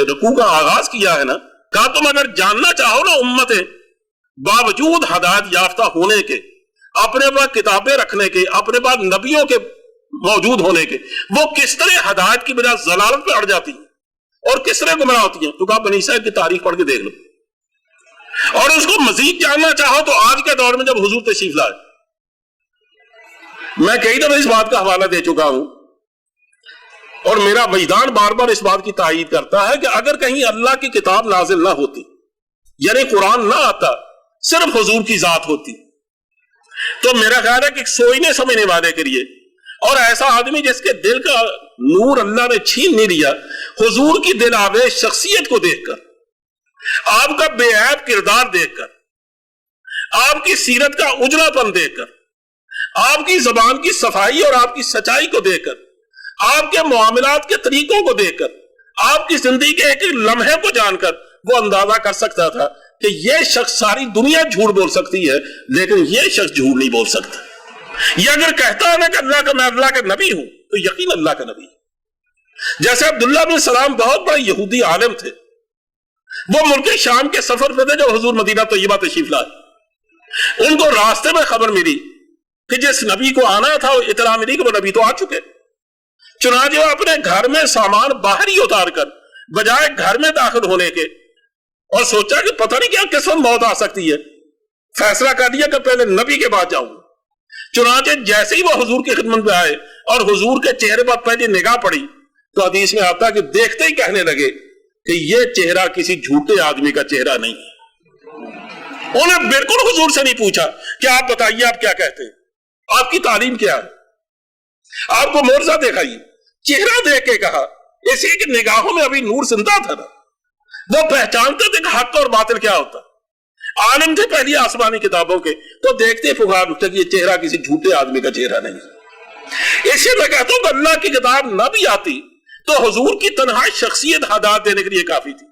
رکوع کا آغاز کیا ہے نا، کہا تم اگر جاننا چاہو نا امتیں باوجود ہدایت یافتہ ہونے کے، اپنے پاس کتابیں رکھنے کے، اپنے پاس نبیوں کے موجود ہونے کے، وہ کس طرح ہدایت کی بجائے ضلالت پہ اڑ جاتی. اور کس طرح گمراہ ہوتی ہیں؟ تو کہا بنی اسرائیل کی تاریخ پڑھ کے دیکھ لو. اور اس کو مزید جاننا چاہو تو آج کے دور میں جب حضور تشریف لائے، میں کئی دفعہ اس بات کا حوالہ دے چکا ہوں اور میرا وجدان بار بار اس بات کی تائید کرتا ہے کہ اگر کہیں اللہ کی کتاب نازل نہ ہوتی، یعنی قرآن نہ آتا، صرف حضور کی ذات ہوتی، تو میرا خیال ہے کہ سوچنے سمجھنے والے کے لیے اور ایسا آدمی جس کے دل کا نور اللہ نے چھین نہیں لیا، حضور کی دل آویز شخصیت کو دیکھ کر، آپ کا بے عیب کردار دیکھ کر، آپ کی سیرت کا اجلا پن دیکھ کر، آپ کی زبان کی صفائی اور آپ کی سچائی کو دیکھ کر، آپ کے معاملات کے طریقوں کو دیکھ کر، آپ کی زندگی کے ایک ایک لمحے کو جان کر وہ اندازہ کر سکتا تھا کہ یہ شخص، ساری دنیا جھوٹ بول سکتی ہے لیکن یہ شخص جھوٹ نہیں بول سکتا. یہ اگر کہتا ہے نا کہ میں اللہ کا نبی ہوں تو یقین اللہ کا نبی. جیسے عبداللہ بن سلام بہت بڑے یہودی عالم تھے، وہ ملک شام کے سفر پہ تھے جب حضور مدینہ طیبہ تشریف لائے. ان کو راستے میں خبر ملی کہ جس نبی کو آنا تھا وہ اطلاع ملی کہ وہ نبی تو آ چکے. چنانچہ وہ اپنے گھر میں سامان باہر ہی اتار کر بجائے گھر میں داخل ہونے کے، اور سوچا کہ پتہ نہیں کیا کس وقت موت آ سکتی ہے، فیصلہ کر دیا کہ پہلے نبی کے بعد جاؤں. چنانچہ جیسے ہی وہ حضور کی خدمت میں آئے اور حضور کے چہرے پر پہلے نگاہ پڑی تو حدیث میں آتا کہ دیکھتے ہی کہنے لگے کہ یہ چہرہ کسی جھوٹے آدمی کا چہرہ نہیں ہے. انہیں بالکل حضور سے نہیں پوچھا کہ آپ بتائیے آپ کیا کہتے ہیں، آپ کی تعلیم کیا ہے، آپ کو معجزہ دکھائیے. چہرہ دیکھ کے کہا، اسی کی نگاہوں میں ابھی نور زندہ تھا نا، وہ پہچانتے تھے کہ حق اور باطل کیا ہوتا. عالم تھے پہلی آسمانی کتابوں کے، تو دیکھتے پکار اٹھتے کہ یہ چہرہ کسی جھوٹے آدمی کا چہرہ نہیں. اسی میں کہتا ہوں کہ اللہ کی کتاب نہ بھی آتی تو حضور کی تنہا شخصیت ہدایت دینے کے لیے کافی تھی.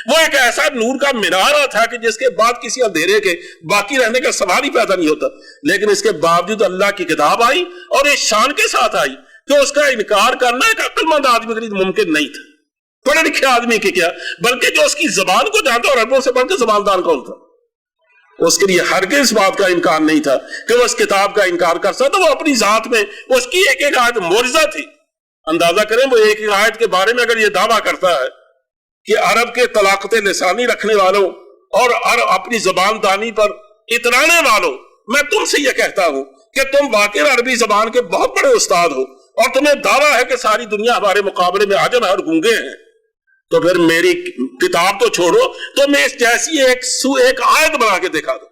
وہ ایک ایسا نور کا مینارہ تھا کہ جس کے بعد کسی اندھیرے کے باقی رہنے کا سوال ہی پیدا نہیں ہوتا. لیکن اس کے باوجود اللہ کی کتاب آئی اور اس شان کے ساتھ آئی کہ اس کا انکار کرنا ایک عقل مند آدمی کے لیے ممکن نہیں تھا، پڑھے لکھے آدمی کی کیا، بلکہ جو اس کی زبان کو جانتا اور عربوں سے بڑھ کے زباندار کون تھا، اس کے لیے ہرگز اس بات کا امکان نہیں تھا کہ وہ اس کتاب کا انکار کر سکتا. وہ اپنی ذات میں اس کی ایک ایک آیت معجزہ تھی. اندازہ کریں وہ ایک ایک آیت کے بارے میں اگر یہ دعویٰ کرتا ہے کہ عرب کے طلاقت لسانی رکھنے والوں اور اپنی زبان دانی پر اترانے والوں، میں تم سے یہ کہتا ہوں کہ تم واقعی عربی زبان کے بہت بڑے استاد ہو اور تمہیں دعویٰ ہے کہ ساری دنیا ہمارے مقابلے میں عجم اور گونگے ہیں، تو پھر میری کتاب تو چھوڑو، تو میں اس جیسی ایک آیت بنا کے دکھا دوں،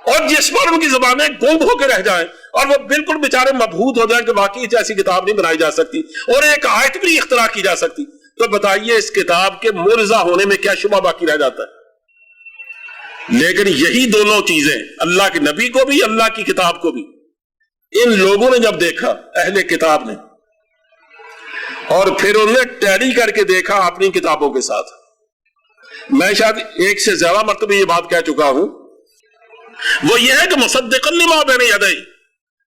اور جس پر ان کی زبانیں گنگ ہو کے رہ جائیں اور وہ بالکل بیچارے مبہوت ہو جائیں کہ واقعی جیسی کتاب نہیں بنائی جا سکتی اور ایک آیت بھی اختراع کی جا سکتی، تو بتائیے اس کتاب کے معجزہ ہونے میں کیا شبہ باقی رہ جاتا ہے. لیکن یہی دونوں چیزیں اللہ کے نبی کو بھی اللہ کی کتاب کو بھی ان لوگوں نے جب دیکھا، اہل کتاب نے، اور پھر انہوں نے ٹیلی کر کے دیکھا اپنی کتابوں کے ساتھ. میں شاید ایک سے زیادہ مرتبہ یہ بات کہہ چکا ہوں، وہ یہ ہے کہ مصدقا لما بین یدیہ،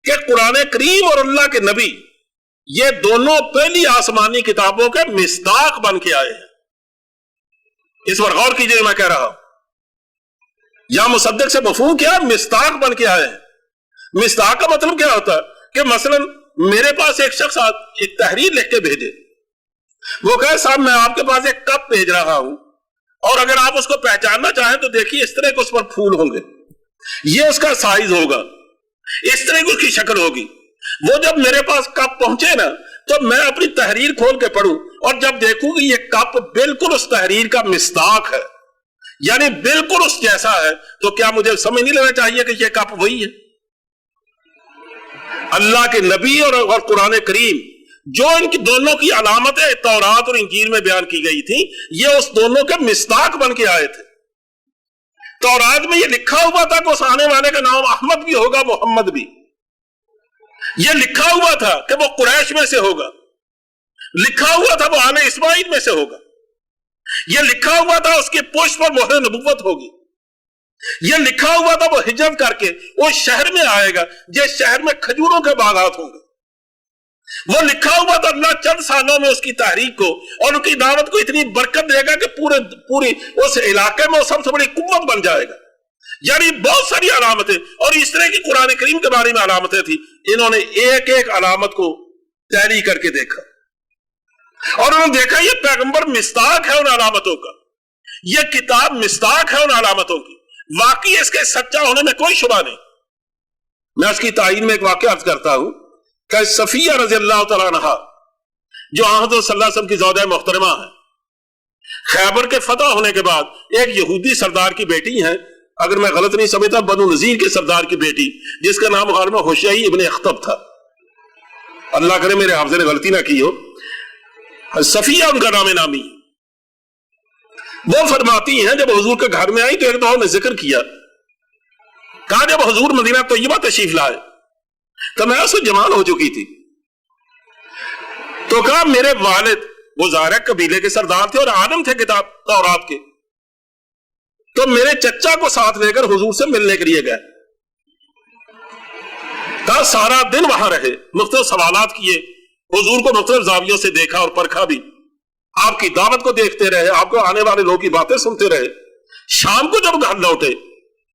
کہ قرآن کریم اور اللہ کے نبی یہ دونوں پہلی آسمانی کتابوں کے مصداق بن کے آئے ہیں. اس پر غور کیجئے، میں کہہ رہا ہوں یا مصدق سے مفہوم کیا، مصداق بن کے آئے ہیں. مصداق کا مطلب کیا ہوتا ہے کہ مثلا میرے پاس ایک شخص ایک تحریر لکھ کے بھیجے، وہ کہے صاحب میں آپ کے پاس ایک کپ بھیج رہا ہوں اور اگر آپ اس کو پہچاننا چاہیں تو دیکھیے اس طرح کے اس پر پھول ہوں گے، یہ اس کا سائز ہوگا، اس طرح کی اس کی شکل ہوگی. وہ جب میرے پاس کپ پہنچے نا تو میں اپنی تحریر کھول کے پڑھوں اور جب دیکھوں کہ یہ کپ بالکل اس تحریر کا مصداق ہے، یعنی بالکل اس جیسا ہے، تو کیا مجھے سمجھ نہیں لینا چاہیے کہ یہ کپ وہی ہے؟ اللہ کے نبی اور قرآن کریم جو ان کی دونوں کی علامتیں تورات اور انجیل میں بیان کی گئی تھی، یہ اس دونوں کے مصداق بن کے آئے تھے. تورات میں یہ لکھا ہوا تھا کہ اس آنے والے کا نام احمد بھی ہوگا، محمد بھی. یہ لکھا ہوا تھا کہ وہ قریش میں سے ہوگا، لکھا ہوا تھا وہ آل اسماعیل میں سے ہوگا، یہ لکھا ہوا تھا اس کی پشت پر مہر نبوت ہوگی، یہ لکھا ہوا تھا وہ ہجرت کر کے اس شہر میں آئے گا جس شہر میں کھجوروں کے باغات ہوں گے. وہ لکھا ہوا تھا اللہ چند سالوں میں اس کی تحریک کو اور ان کی دعوت کو اتنی برکت دے گا کہ پوری اس علاقے میں وہ سب سے بڑی قوت بن جائے گا. یعنی بہت ساری علامتیں، اور اس طرح کی قرآن کریم کے بارے میں علامتیں تھی. انہوں نے ایک ایک علامت کو تحریک کر کے دیکھا. اور انہوں نے دیکھا یہ پیغمبر مصداق ہے ان علامتوں کا، یہ کتاب مصداق ہے ان علامتوں کی، واقعی اس کے سچا ہونے میں کوئی شبہ نہیں۔ میں اس کی تعین میں ایک واقعہ عرض کرتا ہوں کہ صفیہ رضی اللہ تعالیٰ عنہا جو حضرت صلی اللہ علیہ وسلم کی زوجہ محترمہ ہے، خیبر کے فتح ہونے کے بعد ایک یہودی سردار کی بیٹی ہیں، اگر میں غلط نہیں سمجھتا بنو نذیر کے سردار کی بیٹی، جس کا نام غالباً ہوشیئی ابن اخطب تھا، اللہ کرے میرے حافظے نے غلطی نہ کی ہو، صفیہ ان کا نام نامی۔ وہ فرماتی ہیں جب حضور کے گھر میں آئی تو ایک دفعہ نے ذکر کیا، کہا جب حضور مدینہ طیبہ تشریف لائے تو میں اس سے جوان ہو چکی تھی، تو کہا میرے والد وہ ظاہر قبیلے کے سردار تھے اور عالم تھے کتاب تورات کے، تو میرے چچا کو ساتھ لے کر حضور سے ملنے کے لیے گئے، کہا سارا دن وہاں رہے، مختلف سوالات کیے، حضور کو مختلف زاویوں سے دیکھا اور پرکھا بھی، آپ کی دعوت کو دیکھتے رہے، آپ کو آنے والے لوگوں کی باتیں سنتے رہے۔ شام کو جب گھر لوٹے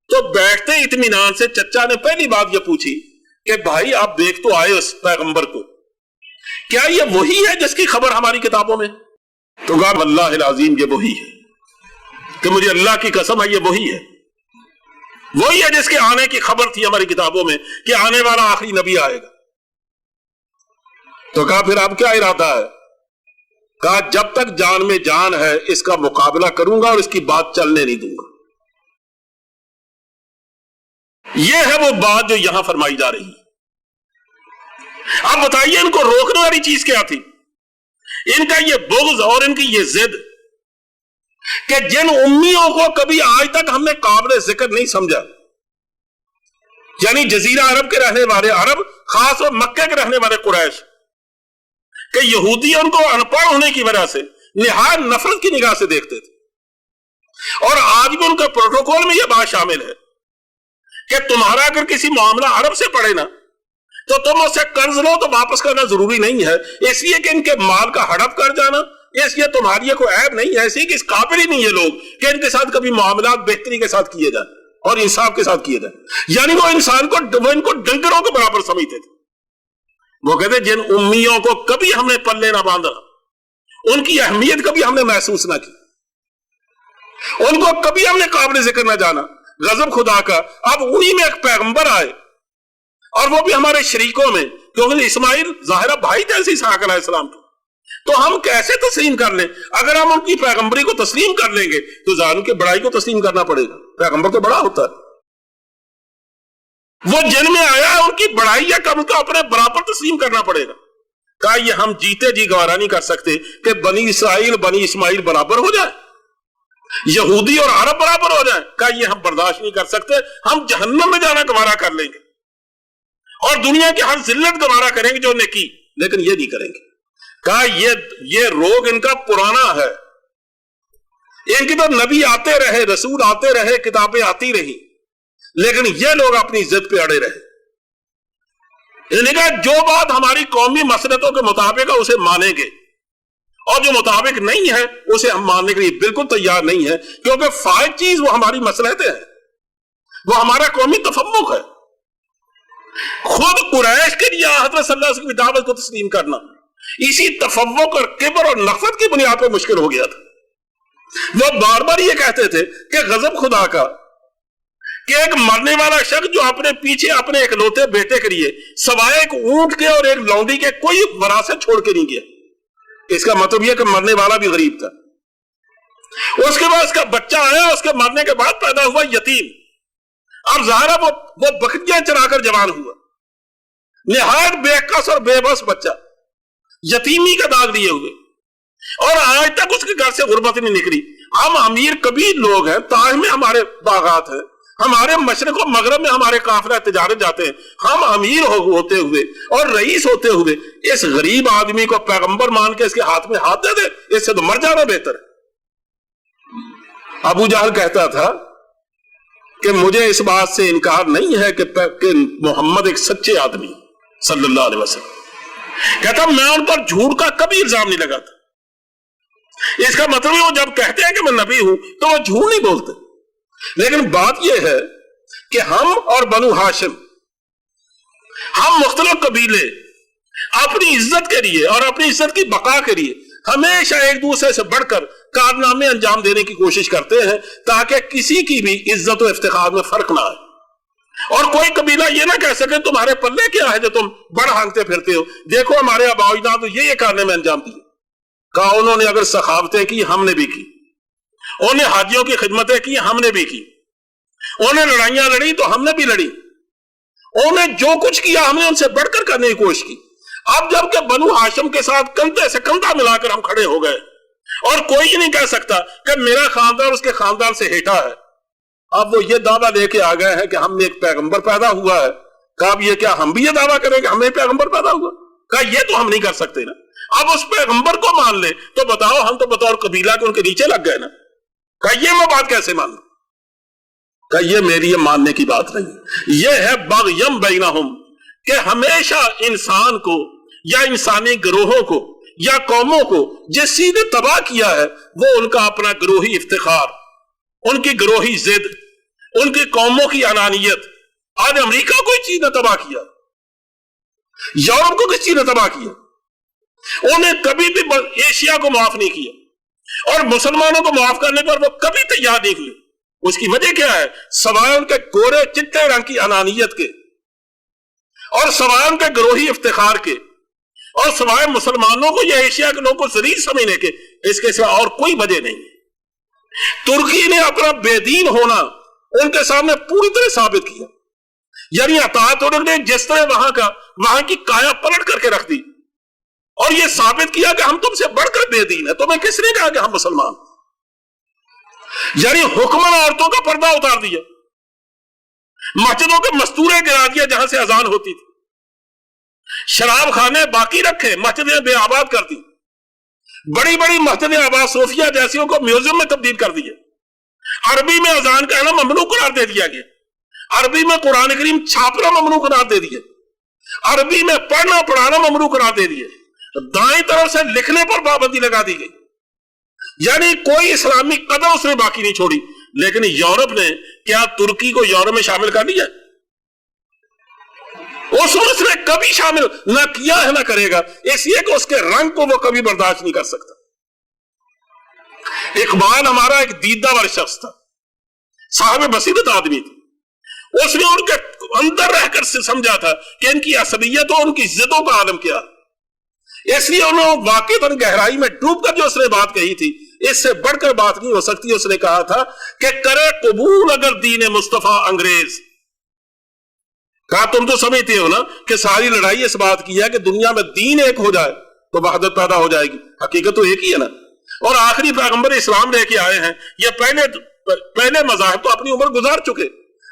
تو بیٹھتے اطمینان سے چچا نے پہلی بات یہ پوچھی کہ بھائی آپ دیکھ تو آئے اس پیغمبر کو، کیا یہ وہی ہے جس کی خبر ہماری کتابوں میں؟ تو کہا واللہ العظیم یہ وہی ہے، کہ مجھے اللہ کی قسم ہے یہ وہی ہے، وہی ہے جس کے آنے کی خبر تھی ہماری کتابوں میں کہ آنے والا آخری نبی آئے گا۔ تو کہا پھر آپ کیا ارادہ ہے؟ کہا جب تک جان میں جان ہے اس کا مقابلہ کروں گا اور اس کی بات چلنے نہیں دوں گا۔ یہ ہے وہ بات جو یہاں فرمائی جا رہی ہے۔ اب بتائیے ان کو روکنے والی چیز کیا تھی؟ ان کا یہ بغض اور ان کی یہ ضد کہ جن امیوں کو کبھی آج تک ہم نے قابل ذکر نہیں سمجھا، یعنی جزیرہ عرب کے رہنے والے عرب، خاص اور مکہ کے رہنے والے قریش، کہ یہودی ان کو ان پڑھ ہونے کی وجہ سے نہایت نفرت کی نگاہ سے دیکھتے تھے، اور آج بھی ان کے پروٹوکول میں یہ بات شامل ہے کہ تمہارا اگر کسی معاملہ عرب سے پڑے نا تو تم اس سے قرض لو تو واپس کرنا ضروری نہیں ہے، اس لیے کہ ان کے مال کا ہڑپ کر جانا اس لیے تمہاری یہ کوئی عیب نہیں ہے، اس لیے کہ اس قابل ہی نہیں ہے لوگ کہ ان کے ساتھ کبھی معاملات بہتری کے ساتھ کیے جائیں اور انصاف کے ساتھ کیے جائیں۔ یعنی وہ انسان کو وہ ان کو ڈنگروں کے برابر سمجھتے تھے۔ وہ کہتے جن امیوں کو کبھی ہم نے پلے نہ باندھا، ان کی اہمیت کبھی ہم نے محسوس نہ کی، ان کو کبھی ہم نے قابل ذکر نہ جانا، غضب خدا کا۔ اب انہی میں ایک پیغمبر آئے اور وہ بھی ہمارے شریکوں میں، کیونکہ اسماعیل ظاہرہ بھائی تھے اسحاق علیہ السلام کے، تو ہم کیسے تسلیم کر لیں؟ اگر ہم ان کی پیغمبری کو تسلیم کر لیں گے تو ظاہر کی بڑائی کو تسلیم کرنا پڑے گا، پیغمبر تو بڑا ہوتا ہے، وہ جن میں آیا ان کی بڑائی یا کم کو اپنے برابر تسلیم کرنا پڑے گا۔ کہا یہ ہم جیتے جی گوارا نہیں کر سکتے کہ بنی اسرائیل بنی اسماعیل برابر ہو جائے، یہودی اور عرب برابر ہو جائیں، کہا یہ ہم برداشت نہیں کر سکتے، ہم جہنم میں جانا گوارا کر لیں گے اور دنیا کی ہر ذلت گوارا کریں گے جو نے کی، لیکن یہ نہیں کریں گے۔ کہا یہ روگ ان کا پرانا ہے، ان کی تو نبی آتے رہے، رسول آتے رہے، کتابیں آتی رہی، لیکن یہ لوگ اپنی ضد پہ اڑے رہے۔ انہوں نے کہا جو بات ہماری قومی مسلطوں کے مطابق ہے اسے مانیں گے، اور جو مطابق نہیں ہے اسے ہم ماننے کے لیے بالکل تیار نہیں ہے، کیونکہ فائد چیز وہ ہماری مصلحتیں ہیں، وہ ہمارا قومی تفوق ہے۔ خود قریش کے لیے حضرت صلی اللہ علیہ وسلم کی دعوت کو تسلیم کرنا اسی تفوق اور کبر اور نفرت کی بنیاد پر مشکل ہو گیا تھا۔ وہ بار بار یہ کہتے تھے کہ غضب خدا کا کہ ایک مرنے والا شخص جو اپنے پیچھے اپنے اکلوتے بیٹے کے لیے سوائے ایک اونٹ کے اور ایک لونڈی کے کوئی وراثت چھوڑ کے نہیں گیا، اس کا مطلب یہ کہ مرنے والا بھی غریب تھا۔ اس کے بعد اس کا بچہ آیا، اس کے مرنے کے بعد پیدا ہوا یتیم، اب ظاہر وہ بکریاں چرا کر جوان ہوا، نہایت بے کس اور بے بس بچہ، یتیمی کا داغ لیے ہوئے، اور آج تک اس کے گھر سے غربت نہیں نکلی۔ ہم امیر کبیر لوگ ہیں، تاج میں ہمارے باغات ہیں، ہمارے مشرق و مغرب میں ہمارے قافلہ تجارت جاتے ہیں، ہم امیر ہوتے ہوئے اور رئیس ہوتے ہوئے اس غریب آدمی کو پیغمبر مان کے اس کے ہاتھ میں ہاتھ دے دے، اس سے تو مر جانا بہتر ہے۔ ابو جہل کہتا تھا کہ مجھے اس بات سے انکار نہیں ہے کہ محمد ایک سچے آدمی صلی اللہ علیہ وسلم، کہتا میں ان پر جھوٹ کا کبھی الزام نہیں لگاتا۔ اس کا مطلب وہ جب کہتے ہیں کہ میں نبی ہوں تو وہ جھوٹ نہیں بولتے، لیکن بات یہ ہے کہ ہم اور بنو ہاشم، ہم مختلف قبیلے اپنی عزت کے لیے اور اپنی عزت کی بقا کے لیے ہمیشہ ایک دوسرے سے بڑھ کر کارنامے انجام دینے کی کوشش کرتے ہیں تاکہ کسی کی بھی عزت و افتخار میں فرق نہ آئے، اور کوئی قبیلہ یہ نہ کہہ سکے تمہارے پلے کیا ہے جو تم بڑھ ہانکتے پھرتے ہو، دیکھو ہمارے آباء و اجداد یہ کارنامے انجام دیے۔ کہا انہوں نے اگر سخاوتیں کی ہم نے بھی کی، انہوں نے حاجیوں کی خدمتیں کی ہم نے بھی کی، انہوں نے لڑائیاں لڑی تو ہم نے بھی لڑی، انہوں نے جو کچھ کیا ہم نے ان سے بڑھ کر کرنے کی کوشش کی۔ اب جب کہ بنو ہاشم کے ساتھ کندھے سے کندھا ملا کر ہم کھڑے ہو گئے اور کوئی ہی نہیں کہہ سکتا کہ میرا خاندان اس کے خاندان سے ہیٹا ہے، اب وہ یہ دعویٰ لے کے آ گئے ہیں کہ ہم نے ایک پیغمبر پیدا ہوا ہے۔ کہا اب یہ کیا ہم بھی یہ دعویٰ کریں کہ ہمیں پیغمبر پیدا ہوا؟ کہا یہ تو ہم نہیں کر سکتے نا، اب اس پیغمبر کو مان لے تو بتاؤ، ہم تو بطور قبیلہ کے ان کے نیچے لگ گئے نا۔ کہا یہ میں بات کیسے مان لوں؟ کہا یہ میری یہ ماننے کی بات نہیں، یہ ہے بغیم بینہم، کہ ہمیشہ انسان کو یا انسانی گروہوں کو یا قوموں کو جس چیز نے تباہ کیا ہے وہ ان کا اپنا گروہی افتخار، ان کی گروہی ضد، ان کی قوموں کی انانیت۔ آج امریکہ کو اس چیز نے تباہ کیا، یورپ کو کس چیز نے تباہ کیا؟ انہوں نے کبھی بھی ایشیا کو معاف نہیں کیا، اور مسلمانوں کو معاف کرنے پر وہ کبھی تیار نہیں ہوئے۔ اس کی وجہ کیا ہے؟ سوائے ان کے گورے چٹے رنگ کی انانیت کے، اور سوائے ان کے گروہی افتخار کے، اور سوائے مسلمانوں کو یا ایشیا کے لوگوں کو ذلیل سمجھنے کے، اس کے سوا اور کوئی وجہ نہیں ہے۔ ترکی نے اپنا بے دین ہونا ان کے سامنے پوری طرح ثابت کیا، یعنی اطاعت انہوں نے جس طرح وہاں کی کایا پلٹ کر کے رکھ دی، اور یہ ثابت کیا کہ ہم تم سے بڑھ کر بے دین ہے۔ تمہیں کس نے کہا کہ ہم مسلمان؟ یعنی حکمن عورتوں کا پردہ اتار دیا، مسجدوں کے مستورے گرا دیا جہاں سے اذان ہوتی تھی، شراب خانے باقی رکھے، مسجدیں بے آباد کر دی، بڑی بڑی مسجدیں آباد صوفیہ جیسیوں کو میوزیم میں تبدیل کر دیا، عربی میں اذان کہنا ممنوع قرار دے دیا گیا، عربی میں قرآن کریم چھاپنا ممنوع قرار دے دیا، عربی میں پڑھنا پڑھانا ممنوع قرار دے دیا، دائیں طرف سے لکھنے پر پابندی لگا دی گئی، یعنی کوئی اسلامی قدم اس نے باقی نہیں چھوڑی۔ لیکن یورپ نے کیا ترکی کو یورپ میں شامل کر لیا؟ اس نے کبھی شامل نہ کیا ہے نہ کرے گا، اس لیے کہ اس کے رنگ کو وہ کبھی برداشت نہیں کر سکتا۔ اقبال ہمارا ایک دیدہ ور شخص تھا، صاحب بصیرت آدمی تھا، اس نے ان کے اندر رہ کر سمجھا تھا کہ ان کی عصبیت اور ان کی ضدوں کا عالم کیا، اس لیے انہوں نے واقعتاً گہرائی میں ڈوب کر جو اس نے بات کہی تھی، اس سے بڑھ کر بات نہیں ہو سکتی۔ اس نے کہا تھا کہ کرے قبول اگر دین مصطفیٰ انگریز۔ کہا تم تو سمجھتے ہو نا کہ ساری لڑائی اس بات کی ہے کہ دنیا میں دین ایک ہو جائے تو وحدت پیدا ہو جائے گی، حقیقت تو ایک ہی ہے نا، اور آخری پیغمبر اسلام لے کے آئے ہیں، یہ پہلے مذاہب تو اپنی عمر گزار چکے،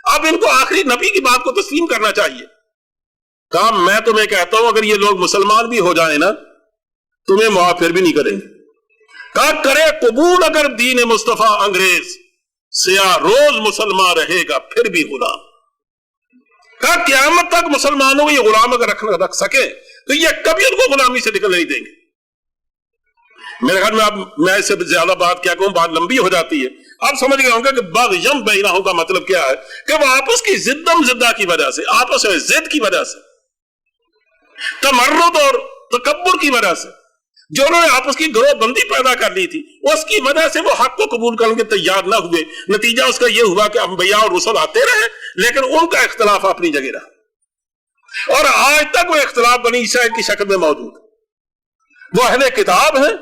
اب ان کو آخری نبی کی بات کو تسلیم کرنا چاہیے۔ کہا میں تمہیں کہتا ہوں اگر یہ لوگ مسلمان بھی ہو جائیں نا تمہیں معاف پھر بھی نہیں کریں گے۔ کہا کرے قبول اگر دین مصطفیٰ انگریز، سیاہ روز مسلمان رہے گا پھر بھی غلام۔ کہا قیامت تک مسلمانوں کو یہ غلام اگر رکھ سکے تو یہ کبھی ان کو غلامی سے نکل نہیں دیں گے۔ میرے خیال میں اب میں اس سے زیادہ بات کیا کہوں، بات لمبی ہو جاتی ہے۔ آپ سمجھ گئے ہوں گے کہ بغیم بینہم کا مطلب کیا ہے، کہ وہ آپس کی زدہ کی وجہ سے، آپس میں ضد کی وجہ سے، تمرد اور تکبر کی وجہ سے جو انہوں نے آپس کی گروہ بندی پیدا کر لی تھی، اس کی وجہ سے وہ حق کو قبول کرنے کے تیار نہ ہوئے۔ نتیجہ اس کا یہ ہوا کہ انبیاء اور رسل آتے رہے لیکن ان کا اختلاف اپنی جگہ رہا، اور آج تک وہ اختلاف بنی اسرائیل کی شکل میں موجود ہے۔ وہ اہل کتاب ہیں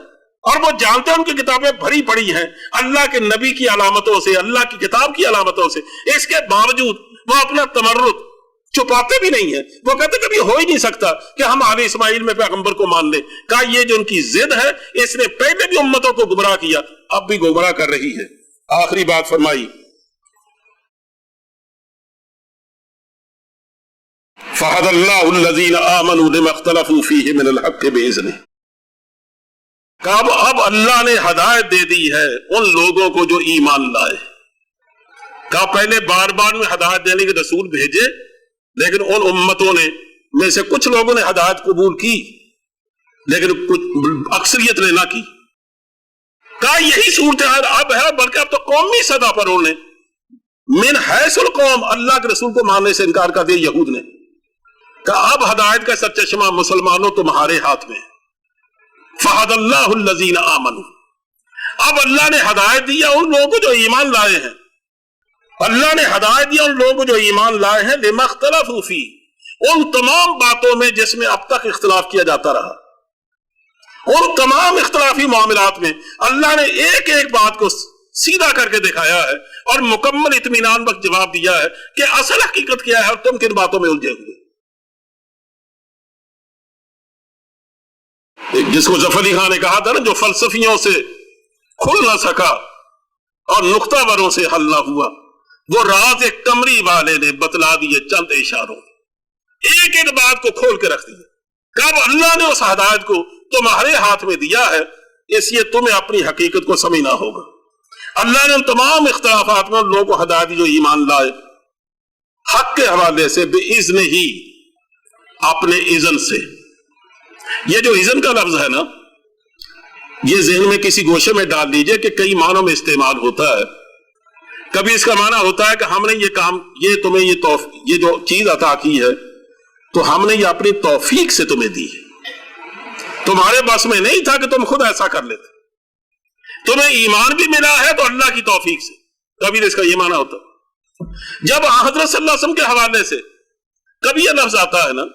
اور وہ جانتے ہیں ان کی کتابیں بھری پڑی ہیں اللہ کے نبی کی علامتوں سے، اللہ کی کتاب کی علامتوں سے، اس کے باوجود وہ اپنا تمرد چھپاتے بھی نہیں ہیں۔ وہ کہتے کبھی ہو ہی نہیں سکتا کہ ہم آل اسماعیل میں پیغمبر کو مان لیں۔ کہا یہ جو ان کی ضد ہے اس نے پہلے بھی امتوں کو گمراہ کیا، اب بھی گمراہ کر رہی ہے۔ آخری بات فرمائی فَهَدَى اللَّهُ الَّذِينَ آمَنُوا لِمَا اخْتَلَفُوا فِيهِ مِنَ الْحَقِّ بِإِذْنِهِ۔ کہا اب اللہ نے ہدایت دے دی ہے ان لوگوں کو جو ایمان لائے۔ کہا پہلے بار بار میں ہدایت دینے کے رسول بھیجے لیکن ان امتوں نے میں سے کچھ لوگوں نے ہدایت قبول کی لیکن کچھ اکثریت نے نہ کی۔ کہا یہی صورتحال اب ہے، بلکہ اب تو قومی سطح پر انہوں نے من حیث القوم اللہ کے رسول کو ماننے سے انکار کر دیا یہود نے۔ کہا اب ہدایت کا سرچشمہ مسلمانوں تمہارے ہاتھ میں ہے، فہد اللہ الذین آمنوا، اب اللہ نے ہدایت دیا ان لوگوں کو جو ایمان لائے ہیں، اللہ نے ہدایت دیا ان لوگوں کو جو ایمان لائے ہیں، لما اختلفوا فیہ، ان تمام باتوں میں جس میں اب تک اختلاف کیا جاتا رہا، اور تمام اختلافی معاملات میں اللہ نے ایک ایک بات کو سیدھا کر کے دکھایا ہے اور مکمل اطمینان بخش جواب دیا ہے کہ اصل حقیقت کیا ہے اور تم کن باتوں میں الجھے ہوئے۔ جس کو ظفر علی خان نے کہا تھا نا، جو فلسفیوں سے کھل نہ سکا اور نقطہ وروں سے حل نہ ہوا، وہ راز ایک کمری والے نے بتلا دیے چند اشاروں، ایک ایک بات کو کھول کے رکھ دیا۔ کب اللہ نے اس ہدایت کو تمہارے ہاتھ میں دیا ہے، اس لیے تمہیں اپنی حقیقت کو سمجھنا ہوگا۔ اللہ نے ان تمام اختلافات میں ان لوگوں کو ہدایت دی جو ایمان لائے، حق کے حوالے سے بِإِذْنِ ہی، اپنے اذن سے۔ یہ جو اذن کا لفظ ہے نا، یہ ذہن میں کسی گوشے میں ڈال لیجئے کہ کئی معنوں میں استعمال ہوتا ہے۔ کبھی اس کا معنی ہوتا ہے کہ ہم نے یہ کام، یہ تمہیں یہ جو چیز عطا کی ہے تو ہم نے یہ اپنی توفیق سے تمہیں دی ہے، تمہارے بس میں نہیں تھا کہ تم خود ایسا کر لیتے۔ تمہیں ایمان بھی ملا ہے تو اللہ کی توفیق سے، کبھی اس کا یہ معنی ہوتا ہے۔ جب حضرت صلی اللہ علیہ وسلم کے حوالے سے کبھی یہ لفظ آتا ہے نا،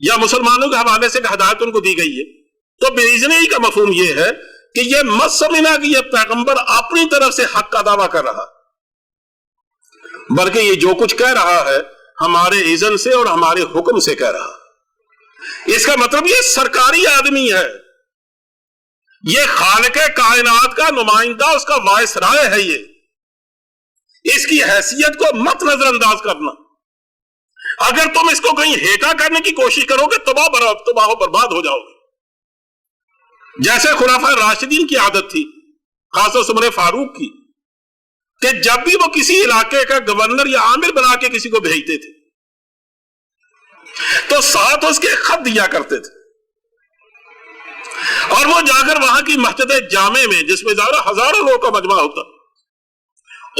یا مسلمانوں کے حوالے سے کہ ہدایت ان کو دی گئی ہے، تو بِإِذْنِ ہی کا مفہوم یہ ہے کہ یہ مت سمجھنا کہ یہ پیغمبر اپنی طرف سے حق کا دعویٰ کر رہا، بلکہ یہ جو کچھ کہہ رہا ہے ہمارے اذن سے اور ہمارے حکم سے کہہ رہا۔ اس کا مطلب یہ سرکاری آدمی ہے، یہ خالق کائنات کا نمائندہ، اس کا وائس رائے ہے، یہ اس کی حیثیت کو مت نظر انداز کرنا۔ اگر تم اس کو کہیں ہیٹا کرنے کی کوشش کرو گے تباہ و برباد ہو جاؤ گے۔ جیسے خلفائے راشدین کی عادت تھی، خاص طور سے عمر فاروق کی، کہ جب بھی وہ کسی علاقے کا گورنر یا عامر بنا کے کسی کو بھیجتے تھے تو ساتھ اس کے خط دیا کرتے تھے، اور وہ جا کر وہاں کی مسجد جامع میں، جس میں ہزاروں لوگوں کا مجمع ہوتا،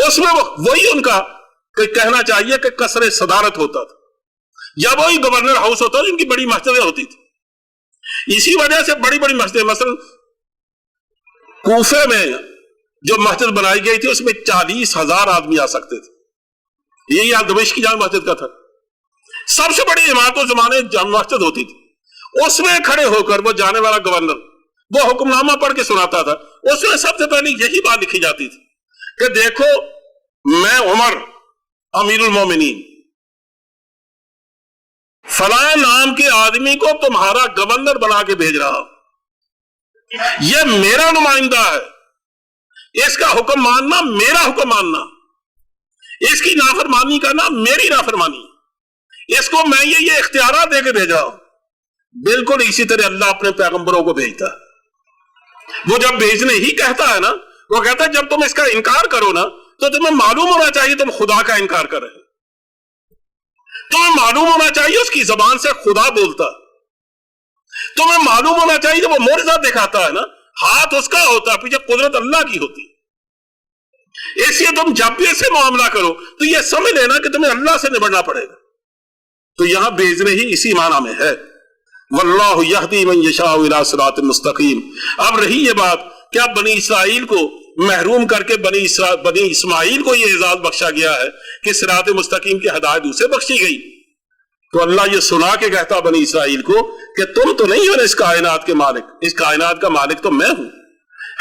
اس میں وہی ان کا کہنا چاہیے کہ قصر صدارت ہوتا تھا، یا وہی گورنر ہاؤس ہوتا تھا، جن کی بڑی مسجدیں ہوتی تھی۔ اسی وجہ سے بڑی بڑی مسجدیں، مثلا کوفے میں جو مسجد بنائی گئی تھی اس میں 40,000 آدمی آ سکتے تھے، یہی دمشق کی جامع مسجد کا تھا۔ سب سے بڑی عمارت اس زمانے جامع مسجد ہوتی تھی، اس میں کھڑے ہو کر وہ جانے والا گورنر وہ حکم نامہ پڑھ کے سناتا تھا، اس میں سب سے پہلے یہی بات لکھی جاتی تھی کہ دیکھو میں عمر امیر المومنین فلاں نام کے آدمی کو تمہارا گورنر بنا کے بھیج رہا ہوں، یہ میرا نمائندہ ہے، اس کا حکم ماننا میرا حکم ماننا، اس کی نافرمانی کرنا میری نافرمانی، اس کو میں یہ اختیارات دے کے بھیجا ہوں۔ بالکل اسی طرح اللہ اپنے پیغمبروں کو بھیجتا ہے۔ وہ جب بھیجنے ہی کہتا ہے نا، وہ کہتا ہے جب تم اس کا انکار کرو نا تو تمہیں معلوم ہونا چاہیے تم خدا کا انکار کر رہے، تمہیں معلوم ہونا چاہیے اس کی زبان سے خدا بولتا، تمہیں معلوم ہونا چاہیے جب وہ معجزہ دکھاتا ہے نا، ہاتھ اس کا ہوتا ہے، پیچھے قدرت اللہ کی ہوتی۔ اس لیے تم جب بھی اسے معاملہ کرو تو یہ سمجھ لینا کہ تمہیں اللہ سے نبڑنا پڑے گا۔ تو یہاں بھیجنے ہی اسی معنی میں ہے، واللہ یہدی من یشاء الی صراط مستقیم۔ اب رہی یہ بات کہ اب بنی اسرائیل کو محروم کر کے بنی اسماعیل کو یہ اعزاز بخشا گیا ہے کہ صراط مستقیم کی ہدایت اسے بخشی گئی، تو اللہ یہ سنا کے کہتا بنی اسرائیل کو کہ تم تو نہیں ہو اس کائنات کے مالک، اس کائنات کا مالک تو میں ہوں،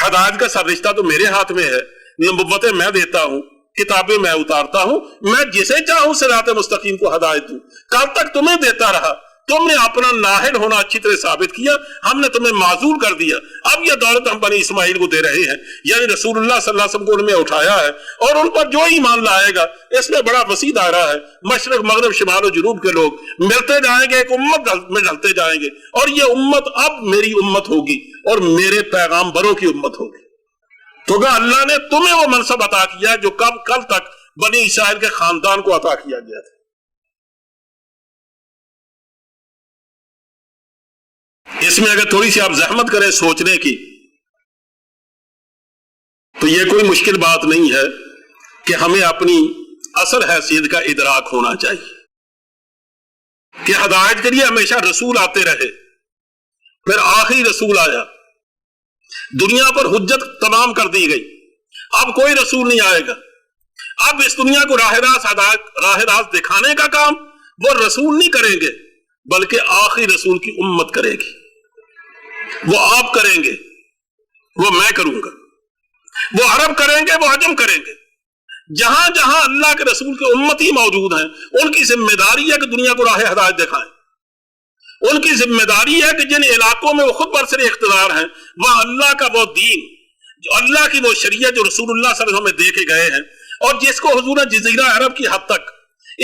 ہدایت کا سر رشتہ تو میرے ہاتھ میں ہے، نبوتیں میں دیتا ہوں، کتابیں میں اتارتا ہوں، میں جسے چاہوں صراط مستقیم کو ہدایت دوں۔ کل تک تمہیں دیتا رہا، تم نے اپنا ناہل ہونا اچھی طرح ثابت کیا، ہم نے تمہیں معذور کر دیا، اب یہ دولت ہم بنی اسماعیل کو دے رہے ہیں، یعنی رسول اللہ صلی اللہ علیہ وسلم کو ان میں اٹھایا ہے، اور ان پر جو ایمان لائے گا اس میں بڑا وسیع دائرہ ہے، مشرق مغرب شمال و جنوب کے لوگ ملتے جائیں گے، ایک امت میں ڈلتے جائیں گے، اور یہ امت اب میری امت ہوگی اور میرے پیغامبروں کی امت ہوگی۔ تو کہ اللہ نے تمہیں وہ منصب عطا کیا جو کل تک بنی اسرائیل کے خاندان کو عطا کیا گیا تھا۔ اس میں اگر تھوڑی سی آپ زحمت کریں سوچنے کی تو یہ کوئی مشکل بات نہیں ہے کہ ہمیں اپنی اصل حیثیت کا ادراک ہونا چاہیے کہ ہدایت کے لیے ہمیشہ رسول آتے رہے، پھر آخری رسول آیا، دنیا پر حجت تمام کر دی گئی، اب کوئی رسول نہیں آئے گا۔ اب اس دنیا کو راہ راست دکھانے کا کام وہ رسول نہیں کریں گے، بلکہ آخری رسول کی امت کرے گی۔ وہ آپ کریں گے، وہ میں کروں گا، وہ عرب کریں گے، وہ عجم کریں گے۔ جہاں جہاں اللہ کے رسول کی امتی موجود ہیں، ان کی ذمہ داری ہے کہ دنیا کو راہ ہدایت دکھائیں۔ ان کی ذمہ داری ہے کہ جن علاقوں میں وہ خود برسر اقتدار ہیں، وہاں اللہ کا وہ دین، جو اللہ کی وہ شریعت جو رسول اللہ صلی اللہ علیہ وسلم میں دے کے گئے ہیں، اور جس کو حضور نے جزیرہ عرب کی حد تک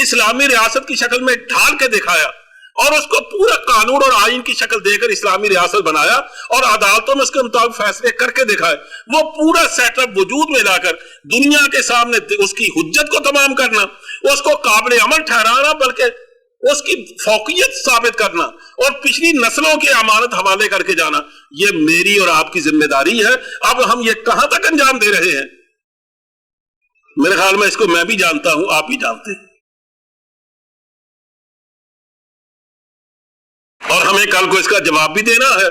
اسلامی ریاست کی شکل میں ڈھال کے دکھایا، اور اس کو پورا قانون اور آئین کی شکل دے کر اسلامی ریاست بنایا، اور عدالتوں میں اس کے مطابق فیصلے کر کے دکھائے، وہ پورا سیٹ اپ وجود میں لا کر دنیا کے سامنے اس کی حجت کو تمام کرنا، اس کو قابل عمل ٹھہرانا، بلکہ اس کی فوقیت ثابت کرنا، اور پچھلی نسلوں کی امانت حوالے کر کے جانا، یہ میری اور آپ کی ذمہ داری ہے۔ اب ہم یہ کہاں تک انجام دے رہے ہیں؟ میرے خیال میں اس کو میں بھی جانتا ہوں، آپ بھی جانتے ہیں، اور ہمیں کل کو اس کا جواب بھی دینا ہے،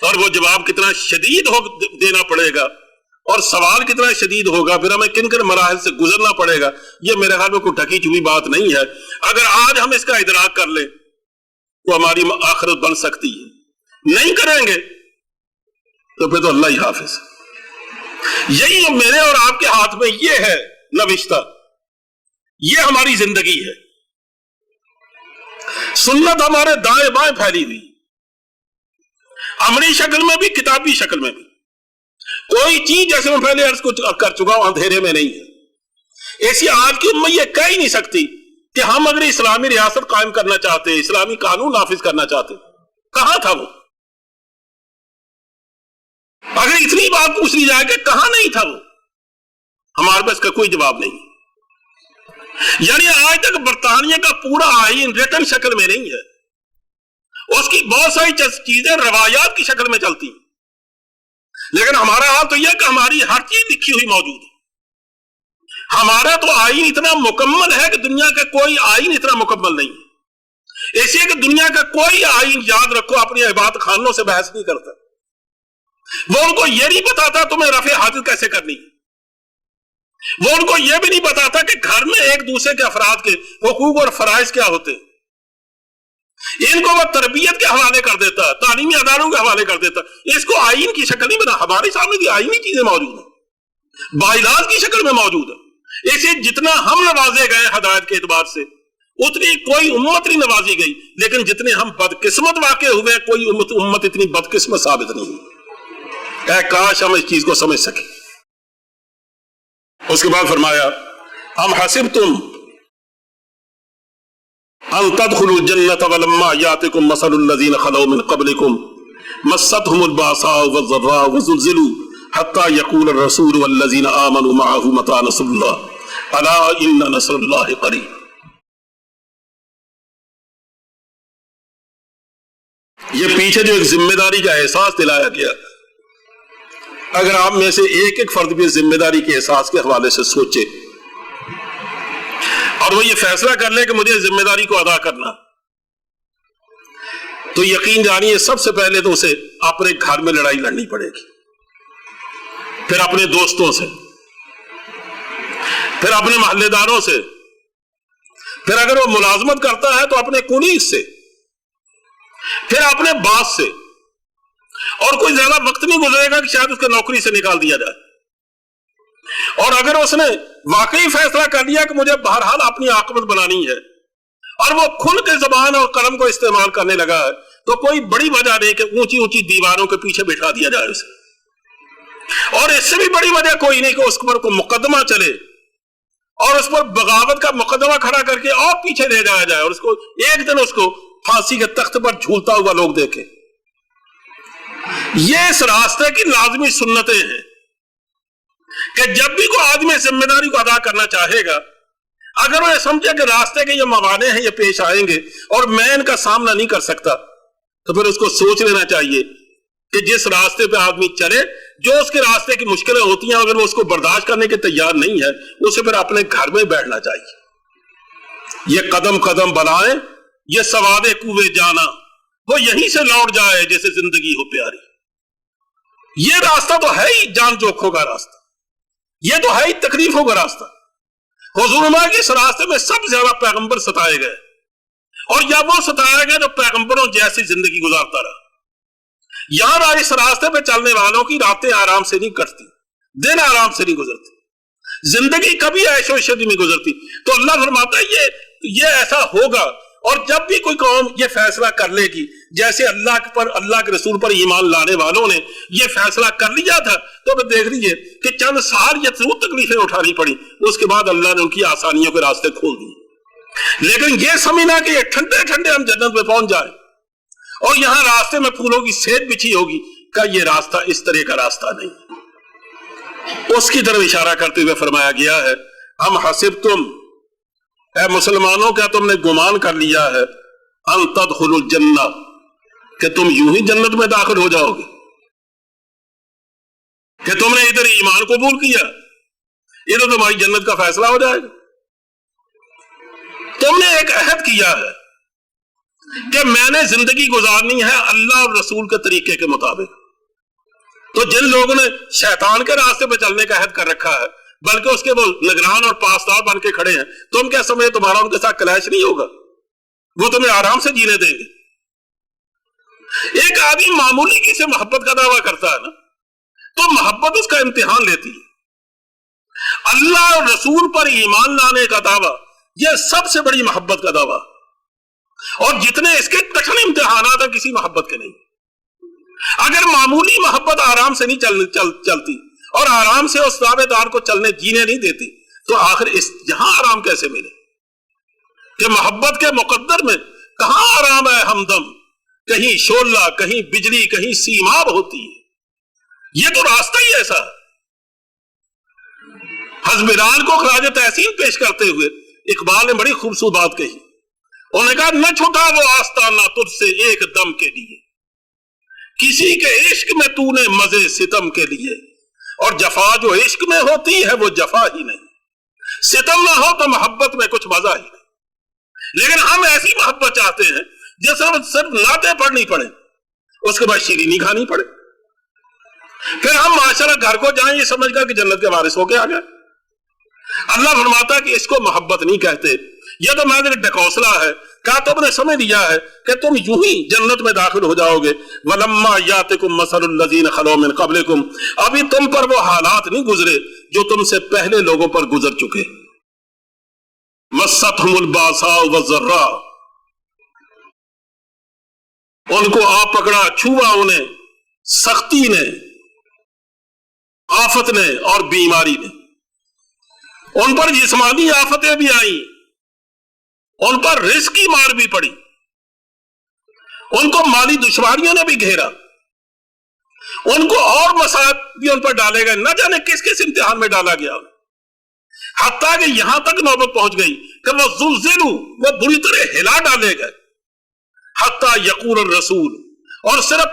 اور وہ جواب کتنا شدید دینا پڑے گا، اور سوال کتنا شدید ہوگا، پھر ہمیں کن کن مراحل سے گزرنا پڑے گا، یہ میرے خیال میں کوئی ڈھکی چھپی بات نہیں ہے۔ اگر آج ہم اس کا ادراک کر لیں تو ہماری آخرت بن سکتی ہے، نہیں کریں گے تو پھر تو اللہ ہی حافظ۔ یہی جو میرے اور آپ کے ہاتھ میں یہ ہے نوشتہ، یہ ہماری زندگی ہے۔ سنت ہمارے دائیں بائیں پھیلی ہوئی، عملی شکل میں بھی، کتابی شکل میں بھی۔ کوئی چیز جیسے میں پہلے عرض کر چکا ہوں اندھیرے میں نہیں ہے۔ ایسی آج کی امت یہ کہہ ہی نہیں سکتی کہ ہم اگر اسلامی ریاست قائم کرنا چاہتے، اسلامی قانون نافذ کرنا چاہتے، کہاں تھا وہ؟ اگر اتنی بات پوچھ لی جائے کہ کہاں نہیں تھا وہ، ہمارے پاس کا کوئی جواب نہیں۔ یعنی آج تک برطانیہ کا پورا آئین ریٹن شکل میں نہیں ہے، اس کی بہت ساری چیزیں روایات کی شکل میں چلتی ہیں، لیکن ہمارا حال تو یہ ہے کہ ہماری ہر چیز لکھی ہوئی موجود ہے۔ ہمارا تو آئین اتنا مکمل ہے کہ دنیا کا کوئی آئین اتنا مکمل نہیں ہے۔ ایسے کہ دنیا کا کوئی آئین، یاد رکھو، اپنی عبادت خانوں سے بحث نہیں کرتا، وہ ان کو یہ نہیں بتاتا تمہیں رفع حاجت کیسے کرنی ہے، وہ ان کو یہ بھی نہیں بتاتا کہ گھر میں ایک دوسرے کے افراد کے حقوق اور فرائض کیا ہوتے ہیں۔ ان کو وہ تربیت کے حوالے کر دیتا، تعلیمی اداروں کے حوالے کر دیتا، اس کو آئین کی شکل نہیں بنا۔ ہمارے سامنے بھی آئینی چیزیں موجود ہیں، باعلاج کی شکل میں موجود ہیں۔ اسے جتنا ہم نوازے گئے ہدایت کے اعتبار سے، اتنی کوئی امت نہیں نوازی گئی، لیکن جتنے ہم بدقسمت واقع ہوئے، کوئی امت اتنی بدقسمت ثابت نہیں ہوئی۔ اے کاش ہم اس چیز کو سمجھ سکیں۔ اس کے بعد فرمایا، ام حسبتم ان تدخلوا الجنۃ ولما یاتکم مثل الذین خلوا من قبلکم مستهم الباساء والضراء وزلزلوا حتى يقول الرسول والذین آمنوا معه متى نصر اللہ الا ان نصر اللہ قریب۔ یہ پیچھے جو ایک ذمہ داری کا احساس دلایا گیا، اگر آپ میں سے ایک ایک فرد بھی ذمہ داری کے احساس کے حوالے سے سوچے اور وہ یہ فیصلہ کر لے کہ مجھے ذمہ داری کو ادا کرنا، تو یقین جانیے سب سے پہلے تو اسے اپنے گھر میں لڑائی لڑنی پڑے گی، پھر اپنے دوستوں سے، پھر اپنے محلے داروں سے، پھر اگر وہ ملازمت کرتا ہے تو اپنے کولیگ سے، پھر اپنے باس سے، اور کوئی زیادہ وقت نہیں گزرے گا کہ شاید اس کو نوکری سے نکال دیا جائے۔ اور اگر اس نے واقعی فیصلہ کر لیا کہ مجھے بہرحال اپنی عاقبت بنانی ہے، اور وہ کھل کے زبان اور قلم کو استعمال کرنے لگا ہے، تو کوئی بڑی وجہ نہیں کہ اونچی اونچی دیواروں کے پیچھے بٹھا دیا جائے اسے، اور اس سے بھی بڑی وجہ کوئی نہیں کہ اس پر کوئی مقدمہ چلے اور اس پر بغاوت کا مقدمہ کھڑا کر کے اور پیچھے لے جایا جائے، اور اس کو ایک دن اس کو پھانسی کے تخت پر جھولتا ہوا لوگ دیکھیں۔ یہ اس راستے کی لازمی سنتیں ہیں کہ جب بھی کوئی آدمی ذمہ داری کو ادا کرنا چاہے گا، اگر وہ یہ سمجھے کہ راستے کے یہ موانع ہیں، یہ پیش آئیں گے اور میں ان کا سامنا نہیں کر سکتا، تو پھر اس کو سوچ لینا چاہیے کہ جس راستے پہ آدمی چلے، جو اس کے راستے کی مشکلیں ہوتی ہیں، اگر وہ اس کو برداشت کرنے کے تیار نہیں ہے، اسے پھر اپنے گھر میں بیٹھنا چاہیے۔ یہ قدم قدم بلائیں، یہ سواد کوے جانا، وہ یہیں سے لوٹ جائے جیسے زندگی ہو پیاری. یہ راستہ تو ہے ہی جان جوکھوں کا راستہ, یہ تو ہے ہی تکلیفوں کا راستہ. حضور کے اس راستے میں سب سے زیادہ پیغمبر ستائے گئے, اور یا وہ ستایا گیا جو پیغمبروں جیسی زندگی گزارتا رہا. یہاں اس راستے پہ چلنے والوں کی راتیں آرام سے نہیں کٹتی, دن آرام سے نہیں گزرتی, زندگی کبھی عیش و عشرت میں گزرتی. تو اللہ فرماتا ہے یہ ایسا ہوگا. اور جب بھی کوئی قوم یہ فیصلہ کر لے گی, جیسے اللہ کے رسول پر ایمان لانے والوں نے یہ فیصلہ کر لیا تھا, تو پھر دیکھ لیجئے کہ چند سال یہ ضرور تکلیفیں اٹھانی پڑی, اس کے بعد اللہ نے ان کی آسانیوں کے راستے کھول دیے. لیکن یہ سمجھنا کہ یہ ٹھنڈے ٹھنڈے ہم جنت میں پہنچ جائیں اور یہاں راستے میں پھولوں کی سیت بچھی ہوگی, کا یہ راستہ اس طرح کا راستہ نہیں. اس کی طرف اشارہ کرتے ہوئے فرمایا گیا ہے, ہم حسبتم, اے مسلمانوں کیا تم نے گمان کر لیا ہے, ان تدخلوا الجنہ, کہ تم یوں ہی جنت میں داخل ہو جاؤ گے, کہ تم نے ادھر ایمان قبول کیا, ادھر تمہاری جنت کا فیصلہ ہو جائے گا. تم نے ایک عہد کیا ہے کہ میں نے زندگی گزارنی ہے اللہ اور رسول کے طریقے کے مطابق. تو جن لوگوں نے شیطان کے راستے پہ چلنے کا عہد کر رکھا ہے, بلکہ اس کے وہ نگران اور پاسدار بن کے کھڑے ہیں, تم کیا سمجھے تمہارا ان کے ساتھ کلیش نہیں ہوگا؟ وہ تمہیں آرام سے جینے دیں گے. ایک آدمی معمولی کی سے محبت کا دعویٰ کرتا ہے نا, تو محبت اس کا امتحان لیتی ہے. اللہ اور رسول پر ایمان لانے کا دعویٰ یہ سب سے بڑی محبت کا دعویٰ, اور جتنے اس کے کٹھن امتحانات ہیں کسی محبت کے نہیں. اگر معمولی محبت آرام سے نہیں چلتی اور آرام سے اس دعوے دار کو چلنے جینے نہیں دیتی, تو آخر یہاں آرام کیسے ملے؟ کہ محبت کے مقدر میں کہاں آرام ہے ہمدم, کہیں شعلہ, کہیں بجلی, کہیں سیماب ہوتی ہے. یہ تو راستہ ہی ایسا. حزبران کو خراج تحسین پیش کرتے ہوئے اقبال نے بڑی خوبصورت بات کہی. انہوں نے کہا, نہ چھوٹا وہ آستانہ تجھ سے ایک دم کے لیے, کسی کے عشق میں تو نے مزے ستم کے لیے, اور جفا جو عشق میں ہوتی ہے وہ جفا ہی نہیں, ستم نہ ہو تو محبت میں کچھ مزہ ہی نہیں. لیکن ہم ایسی محبت چاہتے ہیں جیسے صرف نعتیں پڑھنی پڑے, اس کے بعد شیرینی کھانی پڑے, پھر ہم معاشرہ گھر کو جائیں یہ سمجھ کر کہ جنت کے وارث ہو کے آ گئے. اللہ فرماتا ہے کہ اس کو محبت نہیں کہتے, یہ تو میں نے ڈکوسلا ہے. کہا تم نے سمجھ لیا ہے کہ تم یوں ہی جنت میں داخل ہو جاؤ گے. وَلَمَّا يَأْتِكُمْ مَثَلُ الَّذِينَ خَلَوْا مِنْ قَبْلِكُمْ, ابھی تم پر وہ حالات نہیں گزرے جو تم سے پہلے لوگوں پر گزر چکے. مَسَّتْهُمُ الْبَأْسَاءُ وَالضَّرَّاءُ, ان کو آ پکڑا, چھوا انہیں سختی نے, آفت نے اور بیماری نے. ان پر جسمانی آفتیں بھی آئیں, ان پر رزق کی مار بھی پڑی, ان کو مالی دشواریوں نے بھی گھیرا, ان کو اور مصائب بھی ان پر ڈالے گئے, نہ جانے کس کس امتحان میں ڈالا گیا. حتیٰ کہ یہاں تک نوبت پہنچ گئی کہ وہ زلزلوا, وہ بری طرح ہلا ڈالے گئے. حتیٰ یقول الرسول, اور صرف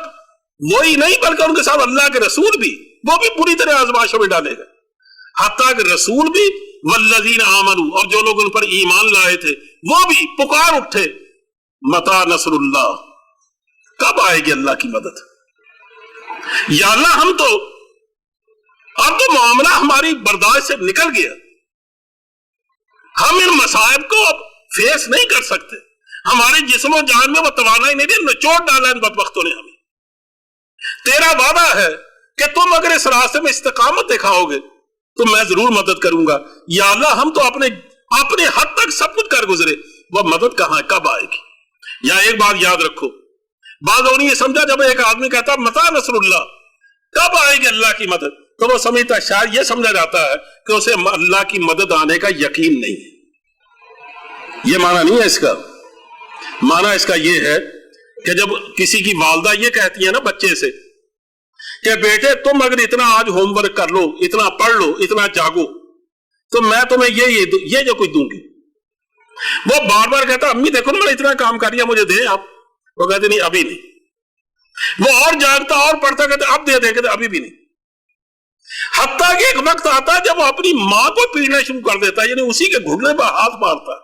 وہی نہیں بلکہ ان کے ساتھ اللہ کے رسول بھی, وہ بھی بری طرح آزمائشوں میں ڈالے گئے. حتیٰ کہ رسول بھی والذین آمنوا, اور جو لوگ ان پر ایمان لائے تھے وہ بھی پکار اٹھے, متی نصر اللہ, کب آئے گی اللہ کی مدد. یا اللہ ہم تو اب تو معاملہ ہماری برداشت سے نکل گیا, ہم ان مصائب کو اب فیس نہیں کر سکتے, ہمارے جسم و جان میں وہ توانائی نہیں دی, نچوڑ ڈالا ان بدبختوں نے ہمیں. تیرا وعدہ ہے کہ تم اگر اس راستے میں استقامت دکھاؤ گے تو میں ضرور مدد کروں گا. یا اللہ ہم تو اپنے حد تک سب کچھ کر گزرے, وہ مدد کہاں ہے, کب آئے گی. یا ایک بات یاد رکھو, بعض لوگوں نے یہ سمجھا جب ایک آدمی کہتا متی نصر اللہ, کب آئے گی اللہ کی مدد, تو وہ سمجھتا شاید یہ سمجھا جاتا ہے کہ اسے اللہ کی مدد آنے کا یقین نہیں ہے. یہ معنی نہیں ہے اس کا. معنی اس کا یہ ہے کہ جب کسی کی والدہ یہ کہتی ہے نا بچے سے کہ بیٹے تم اگر اتنا آج ہوم ورک کر لو, اتنا پڑھ لو, اتنا جاگو, تو میں تمہیں یہ جو کچھ دوں گی. وہ بار بار کہتا امی دیکھو نا میں اتنا کام کر لیا, مجھے دیں آپ. وہ کہتے نہیں ابھی نہیں. وہ اور جاگتا اور پڑھتا, کہتے اب دے دیں, کہتے ابھی بھی نہیں. حتیٰ کہ ایک وقت آتا ہے جب وہ اپنی ماں کو پیٹنا شروع کر دیتا ہے, یعنی اسی کے گھٹنے پر ہاتھ مارتا ہے,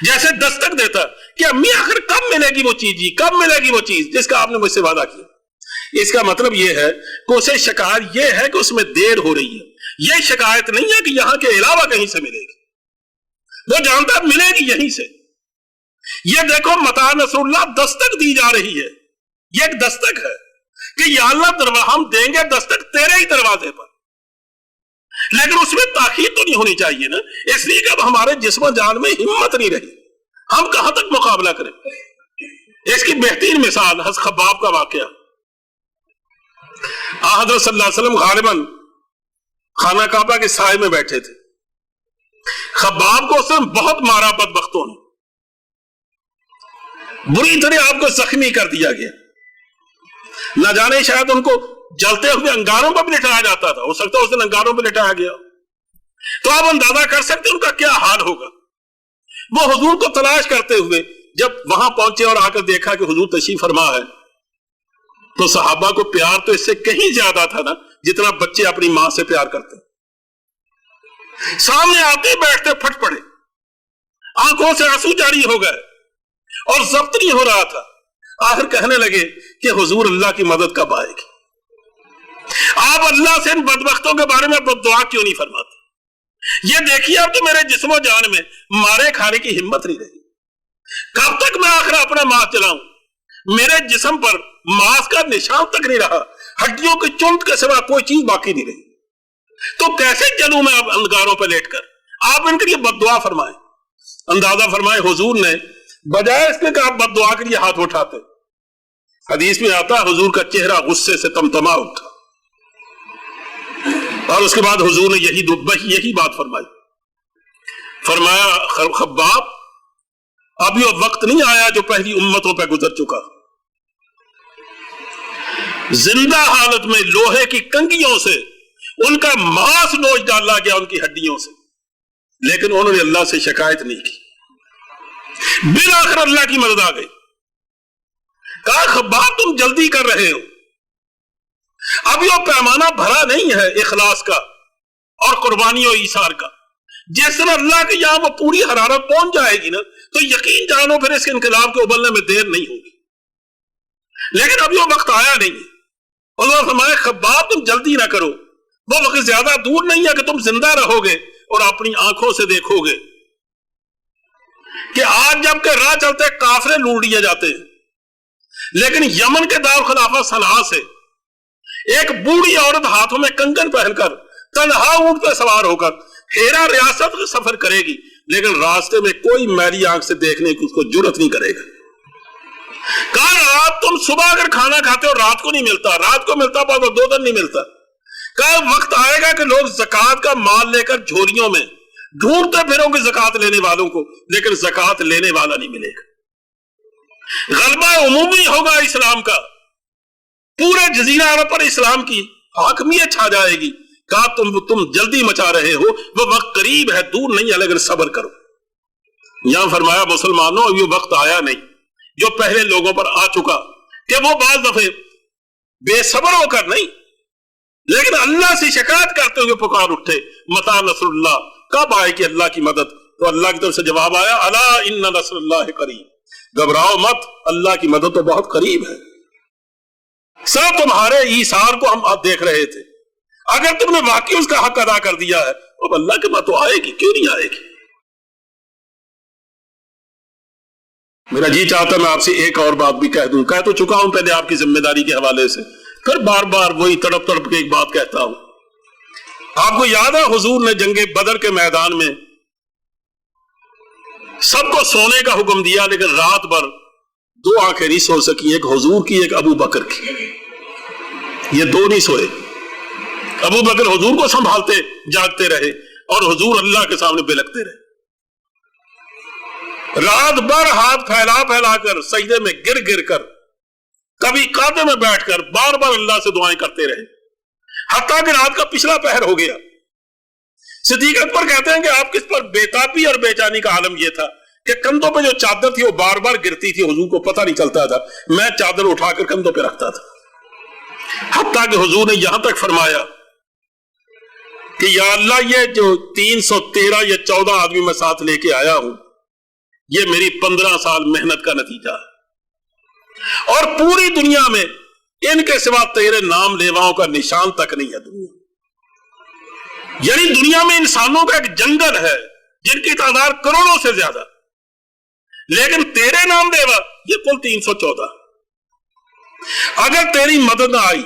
جیسے دستک دیتا کہ امی آخر کب ملے گی وہ چیز، جی کب ملے گی وہ چیز جس کا آپ نے مجھ سے وعدہ کیا۔ اس کا مطلب یہ ہے کہ اسے شکایت یہ ہے کہ اس میں دیر ہو رہی ہے، یہ شکایت نہیں ہے کہ یہاں کے علاوہ کہیں سے ملے گی، وہ جانتا ملے گی یہیں سے۔ یہ دیکھو متاع نصر اللہ دستک دی جا رہی ہے، یہ ایک دستک ہے کہ یا اللہ ہم دیں گے دستک تیرے ہی دروازے پر، لیکن اس میں تاخیر تو نہیں ہونی چاہیے نا، اس لیے کہ اب ہمارے جسم و جان میں ہمت نہیں رہی، ہم کہاں تک مقابلہ کریں۔ اس کی بہترین مثال حضرت خباب کا واقعہ۔ حضرت صلی اللہ علیہ وسلم غالباً خانہ کعبہ کے سائے میں بیٹھے تھے، خباب کو اس نے بہت مارا بدبختوں نے، بری طرح آپ کو زخمی کر دیا گیا، نہ جانے شاید ان کو جلتے ہوئے انگاروں پر بھی لٹایا جاتا تھا، ہو سکتا ہے اس دن انگاروں پہ لٹایا گیا، تو آپ اندازہ کر سکتے ان کا کیا حال ہوگا۔ وہ حضور کو تلاش کرتے ہوئے جب وہاں پہنچے اور آ کر دیکھا کہ حضور تشریف فرما ہے، تو صحابہ کو پیار تو اس سے کہیں زیادہ تھا نا جتنا بچے اپنی ماں سے پیار کرتے، سامنے آتے بیٹھتے پھٹ پڑے، آنکھوں سے آنسو جاری ہو گئے اور ضبط نہیں ہو رہا تھا۔ آخر کہنے لگے کہ حضور اللہ کی مدد کب آئے گی، آپ اللہ سے ان بدبختوں کے بارے میں دعا کیوں نہیں فرماتے؟ یہ دیکھیے اب تو میرے جسم و جان میں مارے کھانے کی ہمت نہیں رہی، کب تک میں آخر اپنا ماس چلاؤں؟ میرے جسم پر ماس کا نشان تک نہیں رہا، ہڈیوں کی چونٹ کے سوا کوئی چیز باقی نہیں رہی، تو کیسے چلوں میں اب انگاروں پہ لیٹ کر؟ آپ ان کے لیے بد دعا فرمائیں۔ اندازہ فرمائے حضور نے بجائے اس کے کہ آپ بد دعا کے لیے ہاتھ اٹھاتے، حدیث میں آتا حضور کا چہرہ غصے سے تمتما اٹھا، اور اس کے بعد حضور نے یہی بات فرمائی، فرمایا خباب اب یہ وقت نہیں آیا جو پہلی امتوں پہ گزر چکا، زندہ حالت میں لوہے کی کنگیوں سے ان کا ماس نوچ ڈالا گیا ان کی ہڈیوں سے، لیکن انہوں نے اللہ سے شکایت نہیں کی، بالآخر اللہ کی مدد آ گئی۔ کہا خباب تم جلدی کر رہے ہو، اب یہ پیمانہ بھرا نہیں ہے اخلاص کا اور قربانی و ایثار کا، جس دن اللہ کے یہاں وہ پوری حرارت پہنچ جائے گی نا تو یقین جانو پھر اس کے انقلاب کے ابلنے میں دیر نہیں ہوگی، لیکن اب یہ وقت آیا نہیں ہے۔ اللہ فرمائے خباب تم جلدی نہ کرو، وہ وقت زیادہ دور نہیں ہے کہ تم زندہ رہو گے اور اپنی آنکھوں سے دیکھو گے کہ آج جب کہ راہ چلتے کافرے لوٹ لیے جاتے ہیں، لیکن یمن کے دارالخلافہ صنعاء سے ایک بوڑھی عورت ہاتھوں میں کنگن پہن کر تنہا اونٹ پہ سوار ہو کر ہیرا ریاست کا سفر کرے گی، لیکن راستے میں کوئی میلی آنکھ سے دیکھنے کی اس کو جرت نہیں کرے گا۔ کہا رات تم صبح اگر کھانا کھاتے ہو رات کو نہیں ملتا، رات کو ملتا پر 2 دن نہیں ملتا۔ کہا وقت آئے گا کہ لوگ زکوٰۃ کا مال لے کر جھولیوں میں ڈھونڈتے پھروں گے زکوٰۃ لینے والوں کو، لیکن زکوٰۃ لینے والا نہیں ملے گا۔ غلبہ عمومی ہوگا اسلام کا، پورے جزیرہ عرب پر اسلام کی حاکمیت چھا جائے گی۔ کہا تم جلدی مچا رہے ہو، وہ وقت قریب ہے، دور نہیں ہے، لیکن صبر کرو۔ یہاں فرمایا مسلمانوں اب یہ وقت آیا نہیں جو پہلے لوگوں پر آ چکا کہ وہ بعض دفعے بے صبر ہو کر نہیں لیکن اللہ سے شکایت کرتے ہوئے پکار اٹھے متى نصر اللہ، کب آئے کہ اللہ کی مدد؟ تو اللہ کی طرف سے جواب آیا الا ان نصر اللہ قریب، گھبراؤ مت، اللہ کی مدد تو بہت قریب ہے۔ سب تمہارے ایثار کو ہم دیکھ رہے تھے، اگر تم نے واقعی اس کا حق ادا کر دیا ہے تو اللہ کی مدد تو آئے گی، کیوں نہیں آئے گی؟ میرا جی چاہتا میں آپ سے ایک اور بات بھی کہہ دوں، کہہ تو چکا ہوں پہلے آپ کی ذمہ داری کے حوالے سے، پھر بار بار وہی تڑپ تڑپ کے ایک بات کہتا ہوں۔ آپ کو یاد ہے حضور نے جنگ بدر کے میدان میں سب کو سونے کا حکم دیا، لیکن رات بھر 2 آنکھیں نہیں سو سکی، ایک حضور کی ایک ابو بکر کی، یہ 2 نہیں سوئے۔ ابو بکر حضور کو سنبھالتے جاگتے رہے اور حضور اللہ کے سامنے بلکتے رہے، رات بھر ہاتھ پھیلا پھیلا کر سجدے میں گر گر کر، کبھی قعدے میں بیٹھ کر بار بار اللہ سے دعائیں کرتے رہے، حتیٰ کہ رات کا پچھلا پہر ہو گیا۔ صدیق اکبر کہتے ہیں کہ آپ کس پر بےتابی اور بے چینی کا عالم یہ تھا کہ کندھوں پہ جو چادر تھی وہ بار بار گرتی تھی، حضور کو پتہ نہیں چلتا تھا، میں چادر اٹھا کر کندھوں پہ رکھتا تھا، حتیٰ کہ حضور نے یہاں تک فرمایا کہ یا اللہ یہ جو 313 یا 14 آدمی میں ساتھ لے کے آیا ہوں، یہ میری 15 سال محنت کا نتیجہ ہے، اور پوری دنیا میں ان کے سوا تیرے نام لیواؤں کا نشان تک نہیں ہے دنیا۔ یعنی دنیا میں انسانوں کا ایک جنگل ہے جن کی تعداد کروڑوں سے زیادہ، لیکن تیرے نام لیوا یہ کل 314۔ اگر تیری مدد نہ آئی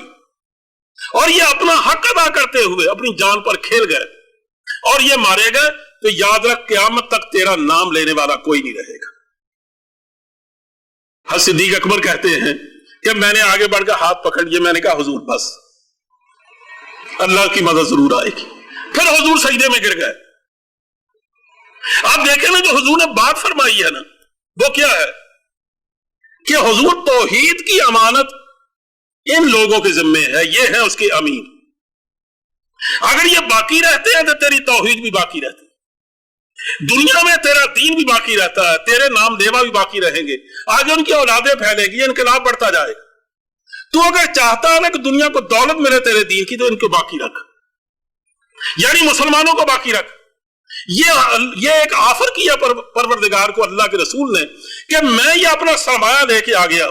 اور یہ اپنا حق ادا کرتے ہوئے اپنی جان پر کھیل گئے اور یہ مارے گئے، تو یاد رکھ قیامت تک تیرا نام لینے والا کوئی نہیں رہے گا۔ حضرت صدیق اکبر کہتے ہیں کہ میں نے آگے بڑھ کر ہاتھ پکڑ لیے، میں نے کہا حضور بس، اللہ کی مدد ضرور آئے گی۔ پھر حضور سجدے میں گر گئے۔ آپ دیکھیں نا، جو حضور نے بات فرمائی ہے نا، وہ کیا ہے کہ حضور توحید کی امانت ان لوگوں کے ذمے ہے، یہ ہے اس کے امین۔ اگر یہ باقی رہتے ہیں تو تیری توحید بھی باقی رہتی ہے، دنیا میں تیرا دین بھی باقی رہتا ہے، تیرے نام لیوا بھی باقی رہیں گے، آگے ان کی اولادیں پھیلیں گی، انقلاب بڑھتا جائے گا۔ تو اگر چاہتا ہے نا کہ دنیا کو دولت ملے تیرے دین کی، تو ان کو باقی رکھ، یعنی مسلمانوں کو باقی رکھ۔ یہ ایک آفر کیا پروردگار کو اللہ کے رسول نے کہ میں یہ اپنا سرمایہ لے کے آ گیا،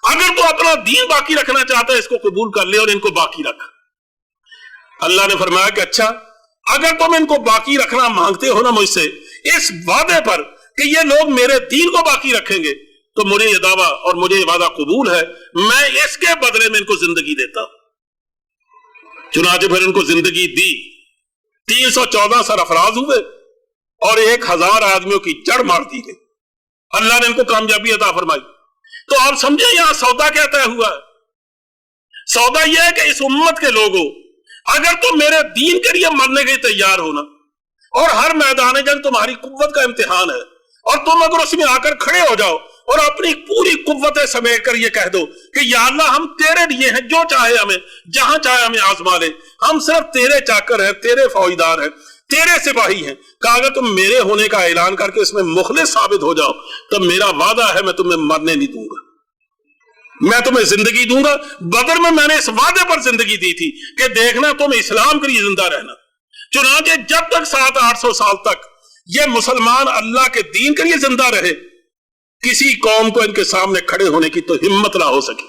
اگر تو اپنا دین باقی رکھنا چاہتا ہے اس کو قبول کر لے اور ان کو باقی رکھ۔ اللہ نے فرمایا کہ اچھا، اگر تم ان کو باقی رکھنا مانگتے ہو نا مجھ سے، اس وعدے پر کہ یہ لوگ میرے دین کو باقی رکھیں گے، تو مجھے یہ دعویٰ اور مجھے یہ وعدہ قبول ہے، میں اس کے بدلے میں ان کو زندگی دیتا ہوں۔ چنانچہ پھر ان کو زندگی دی، 314 سرافراز ہوئے اور 1000 آدمیوں کی جڑ مار دی گئی۔ اللہ نے ان کو کامیابی عطا فرمائی۔ تو آپ سمجھیں یہاں سودا کیا طے ہوا ہے؟ سودا یہ ہے کہ اس امت کے لوگوں، اگر تم میرے دین کے لیے مرنے کے تیار ہونا، اور ہر میدان جنگ تمہاری قوت کا امتحان ہے، اور تم اگر اس میں آ کر کھڑے ہو جاؤ اور اپنی پوری قوتیں سمیٹ کر یہ کہہ دو کہ یا اللہ ہم تیرے لیے ہیں، جو چاہے ہمیں جہاں چاہے ہمیں آزما لے، ہم صرف تیرے چاکر ہیں، تیرے فوجدار ہیں، تیرے سپاہی ہیں، کہ اگر تم میرے ہونے کا اعلان کر کے اس میں مخلص ثابت ہو جاؤ تو میرا وعدہ ہے میں تمہیں مرنے نہیں دوں گا، میں تمہیں زندگی دوں گا۔ بدر میں نے اس وعدے پر زندگی دی تھی کہ دیکھنا تم اسلام کے لیے زندہ رہنا۔ چنانچہ جب تک 700-800 سال تک یہ مسلمان اللہ کے دین کے لیے زندہ رہے، کسی قوم کو ان کے سامنے کھڑے ہونے کی تو ہمت نہ ہو سکی۔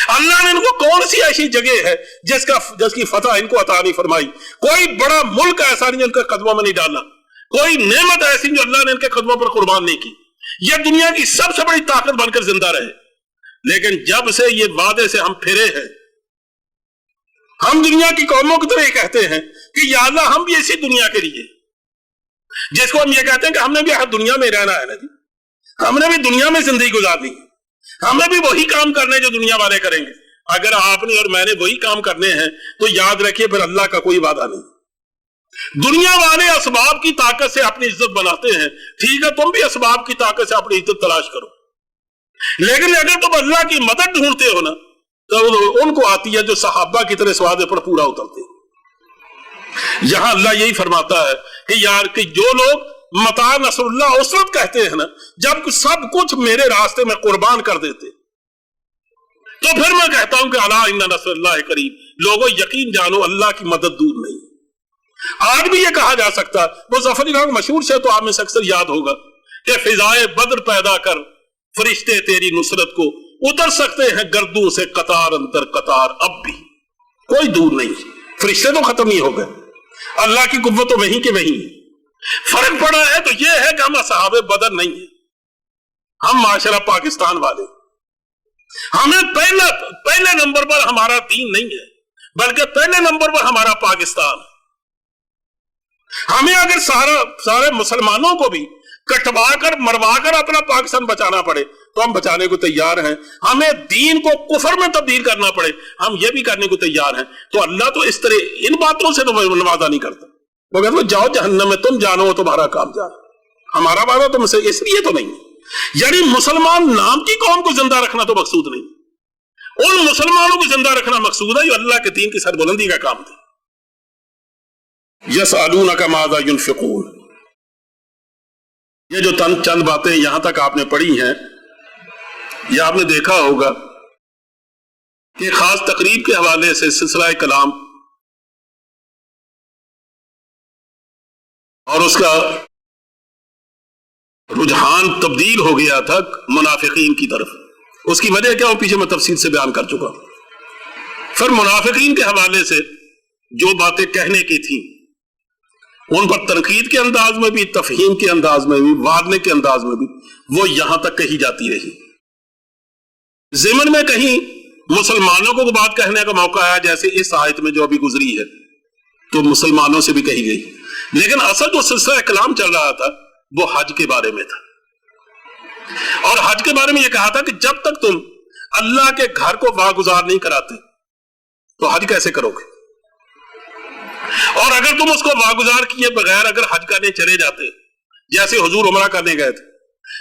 اللہ نے ان کو کون سی ایسی جگہ ہے جس کی فتح ان کو عطا نہیں فرمائی؟ کوئی بڑا ملک ایسا نہیں جو ان کے قدموں میں نہیں ڈالا، کوئی نعمت ایسی جو اللہ نے ان کے قدموں پر قربان نہیں کی۔ یہ دنیا کی سب سے بڑی طاقت بن کر زندہ رہے، لیکن جب سے یہ وعدے سے ہم پھرے ہیں، ہم دنیا کی قوموں کی طرح یہ کہتے ہیں کہ یا اللہ ہم بھی اسی دنیا کے لیے، جس کو ہم یہ کہتے ہیں کہ ہم نے بھی ہر دنیا میں رہنا ہے نا جی، ہم نے بھی دنیا میں زندگی گزارنی ہے، ہمیں بھی وہی کام کرنے جو دنیا والے کریں گے۔ اگر آپ نے اور میں نے وہی کام کرنے ہیں تو یاد رکھیے پھر اللہ کا کوئی وعدہ نہیں۔ دنیا والے اسباب کی طاقت سے اپنی عزت بناتے ہیں، ٹھیک ہے تم بھی اسباب کی طاقت سے اپنی عزت تلاش کرو، لیکن اگر تم اللہ کی مدد ڈھونڈتے ہو نا تو ان کو آتی ہے جو صحابہ کی طرح اس وعدے پر پورا اترتے ہیں۔ یہاں اللہ یہی فرماتا ہے کہ یار کہ جو لوگ متاع نصر اللہ اس وقت کہتے ہیں نا جب سب کچھ میرے راستے میں قربان کر دیتے، تو پھر میں کہتا ہوں کہ الا ان نصر اللہ قریب، لوگوں یقین جانو اللہ کی مدد دور نہیں۔ آج بھی یہ کہا جا سکتا، وہ ظفر جنگ مشہور سے تو آپ میں سے اکثر یاد ہوگا کہ فضائے بدر پیدا کر فرشتے تیری نصرت کو اتر سکتے ہیں گردوں سے قطار انتر قطار، اب بھی کوئی دور نہیں، فرشتے تو ختم ہی ہو گئے، اللہ کی قوت تو وہیں کے وہیں ہے۔ فرق پڑا ہے تو یہ ہے کہ ہم اصحاب بدر نہیں ہیں، ہم معاشرہ پاکستان والے، ہمیں پہلے نمبر پر ہمارا دین نہیں ہے بلکہ پہلے نمبر پر ہمارا پاکستان ہے۔ ہمیں اگر سارے مسلمانوں کو بھی کٹوا کر مروا کر اپنا پاکستان بچانا پڑے تو ہم بچانے کو تیار ہیں، ہمیں دین کو کفر میں تبدیل کرنا پڑے ہم یہ بھی کرنے کو تیار ہیں۔ تو اللہ تو اس طرح ان باتوں سے تو نوازا نہیں کرتا، وہ کہتا جاؤ جہنم میں تم جانو تمہارا کام جانو، ہمارا وعدہ تم سے اس لیے تو نہیں۔ یعنی مسلمان نام کی قوم کو زندہ رکھنا تو مقصود نہیں، ان مسلمانوں کو زندہ رکھنا مقصود ہے جو اللہ کے دین کی سربلندی کا کام تھے۔ یسألونک ماذا ينفقون، یہ جو چند باتیں یہاں تک آپ نے پڑھی ہیں، یہ آپ نے دیکھا ہوگا کہ خاص تقریب کے حوالے سے سلسلہ کلام اور اس کا رجحان تبدیل ہو گیا تھا منافقین کی طرف. اس کی وجہ کیا ہو پیچھے میں تفصیل سے بیان کر چکا ہوں. پھر منافقین کے حوالے سے جو باتیں کہنے کی تھیں ان پر تنقید کے انداز میں بھی، تفہیم کے انداز میں بھی، وعدنے کے انداز میں بھی وہ یہاں تک کہی جاتی رہی. ضمن میں کہیں مسلمانوں کو بات کہنے کا موقع آیا جیسے اس آیت میں جو ابھی گزری ہے تو مسلمانوں سے بھی کہی گئی، لیکن اصل جو سلسلہ کلام چل رہا تھا وہ حج کے بارے میں تھا. اور حج کے بارے میں یہ کہا تھا کہ جب تک تم اللہ کے گھر کو واگزار نہیں کراتے تو حج کیسے کرو گے؟ اور اگر تم اس کو واگزار کیے بغیر اگر حج کرنے چلے جاتے جیسے حضور عمرہ کرنے گئے تھے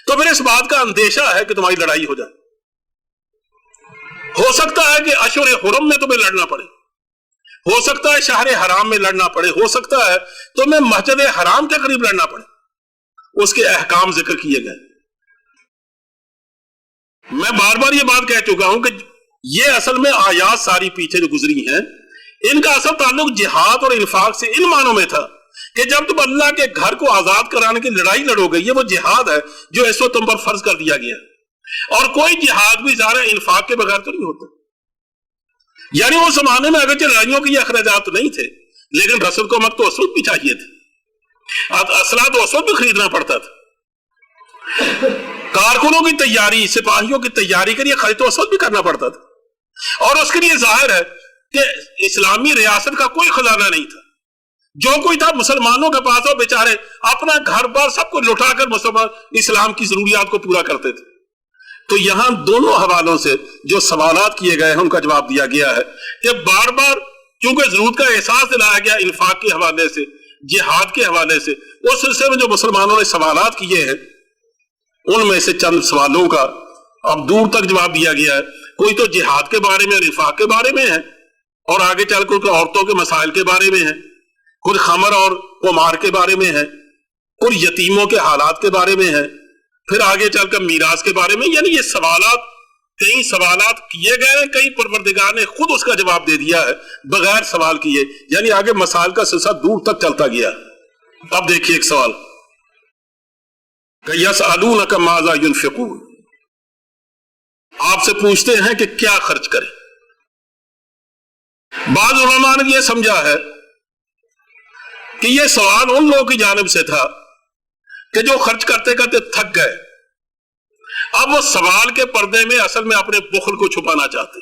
تو پھر اس بات کا اندیشہ ہے کہ تمہاری لڑائی ہو جائے. ہو سکتا ہے کہ اشہر حرم میں تمہیں لڑنا پڑے، ہو سکتا ہے شہر حرام میں لڑنا پڑے، ہو سکتا ہے تمہیں مسجد حرام کے قریب لڑنا پڑے. اس کے احکام ذکر کیے گئے. میں بار بار یہ بات کہہ چکا ہوں کہ یہ اصل میں آیات ساری پیچھے جو گزری ہیں ان کا اصل تعلق جہاد اور انفاق سے ان معنوں میں تھا کہ جب تم اللہ کے گھر کو آزاد کرانے کی لڑائی لڑو گے، یہ وہ جہاد ہے جو اس وقت تم پر فرض کر دیا گیا. اور کوئی جہاد بھی ظاہر انفاق کے بغیر تو نہیں ہوتا. یعنی اس زمانے میں اگرچہ لڑائیوں کے یہ اخراجات نہیں تھے لیکن رسول کو مکت و اسود بھی چاہیے تھے، اسلحہ و اسود بھی خریدنا پڑتا تھا، کارکنوں کی تیاری، سپاہیوں کی تیاری کے لیے خرید و اسود بھی کرنا پڑتا تھا. اور اس کے لیے ظاہر ہے کہ اسلامی ریاست کا کوئی خزانہ نہیں تھا. جو کوئی تھا مسلمانوں کے پاس، اور بیچارے اپنا گھر بار سب کو لٹا کر مسلمان اسلام کی ضروریات کو پورا کرتے تھے. تو یہاں دونوں حوالوں سے جو سوالات کیے گئے ہیں ان کا جواب دیا گیا ہے کہ بار بار چونکہ ضرورت کا احساس دلایا گیا انفاق کے حوالے سے، جہاد کے حوالے سے، اس سلسلے میں جو مسلمانوں نے سوالات کیے ہیں ان میں سے چند سوالوں کا اب دور تک جواب دیا گیا ہے. کوئی تو جہاد کے بارے میں اور انفاق کے بارے میں ہے، اور آگے چل کر عورتوں کے مسائل کے بارے میں ہے، کچھ خمر اور قمار کے بارے میں ہے، کچھ یتیموں کے حالات کے بارے میں ہے، پھر آگے چل کر میراث کے بارے میں. یعنی یہ سوالات، کئی سوالات کیے گئے ہیں، کئی پروردگار نے خود اس کا جواب دے دیا ہے بغیر سوال کیے. یعنی آگے مسائل کا سلسلہ دور تک چلتا گیا. اب دیکھیے ایک سوال کہ یسألونک ماذا ینفقون، آپ سے پوچھتے ہیں کہ کیا خرچ کریں. بعض علماء نے یہ سمجھا ہے کہ یہ سوال ان لوگوں کی جانب سے تھا کہ جو خرچ کرتے کرتے تھک گئے، اب وہ سوال کے پردے میں اصل میں اپنے بخل کو چھپانا چاہتے.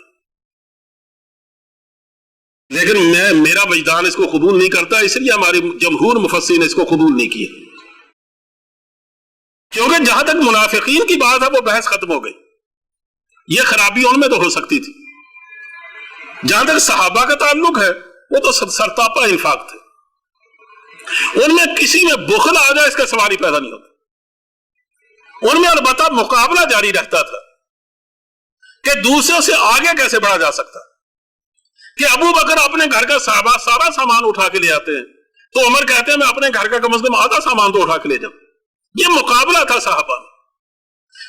لیکن میرا وجدان اس کو قبول نہیں کرتا، اس لیے ہمارے جمہور مفسرین نے اس کو قبول نہیں کیا، کیونکہ جہاں تک منافقین کی بات ہے وہ بحث ختم ہو گئی. یہ خرابی ان میں تو ہو سکتی تھی. جہاں تک صحابہ کا تعلق ہے وہ تو سرتاپا انفاق تھے، ان میں کسی میں بخل آ جائے اس کا سوال ہی پیدا نہیں ہوتا. ان میں البتہ مقابلہ جاری رہتا تھا کہ دوسروں سے آگے کیسے بڑھا جا سکتا. کہ ابو بکر اپنے گھر کا سارا سامان اٹھا کے لے آتے ہیں تو عمر کہتے ہیں میں اپنے گھر کا کم از کم آدھا سامان تو اٹھا کے لے جاؤں. یہ مقابلہ تھا صحابہ.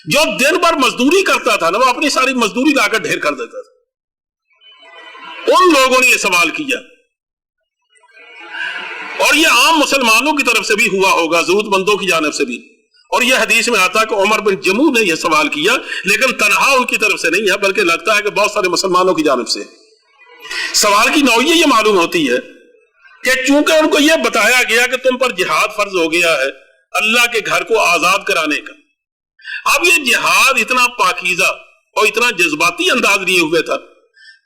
جو دن بھر مزدوری کرتا تھا نا وہ اپنی ساری مزدوری لا کر ڈھیر کر دیتا تھا. ان لوگوں نے یہ سوال کیا، اور یہ عام مسلمانوں کی طرف سے بھی ہوا ہوگا، ضرورت مندوں کی جانب سے بھی. اور یہ حدیث میں آتا ہے کہ عمر بن جموح نے یہ سوال کیا، لیکن تنہا ان کی طرف سے نہیں ہے بلکہ لگتا ہے کہ بہت سارے مسلمانوں کی جانب سے. سوال کی نوعیت یہ معلوم ہوتی ہے کہ چونکہ ان کو یہ بتایا گیا کہ تم پر جہاد فرض ہو گیا ہے اللہ کے گھر کو آزاد کرانے کا. اب یہ جہاد اتنا پاکیزہ اور اتنا جذباتی انداز لیے ہوئے تھا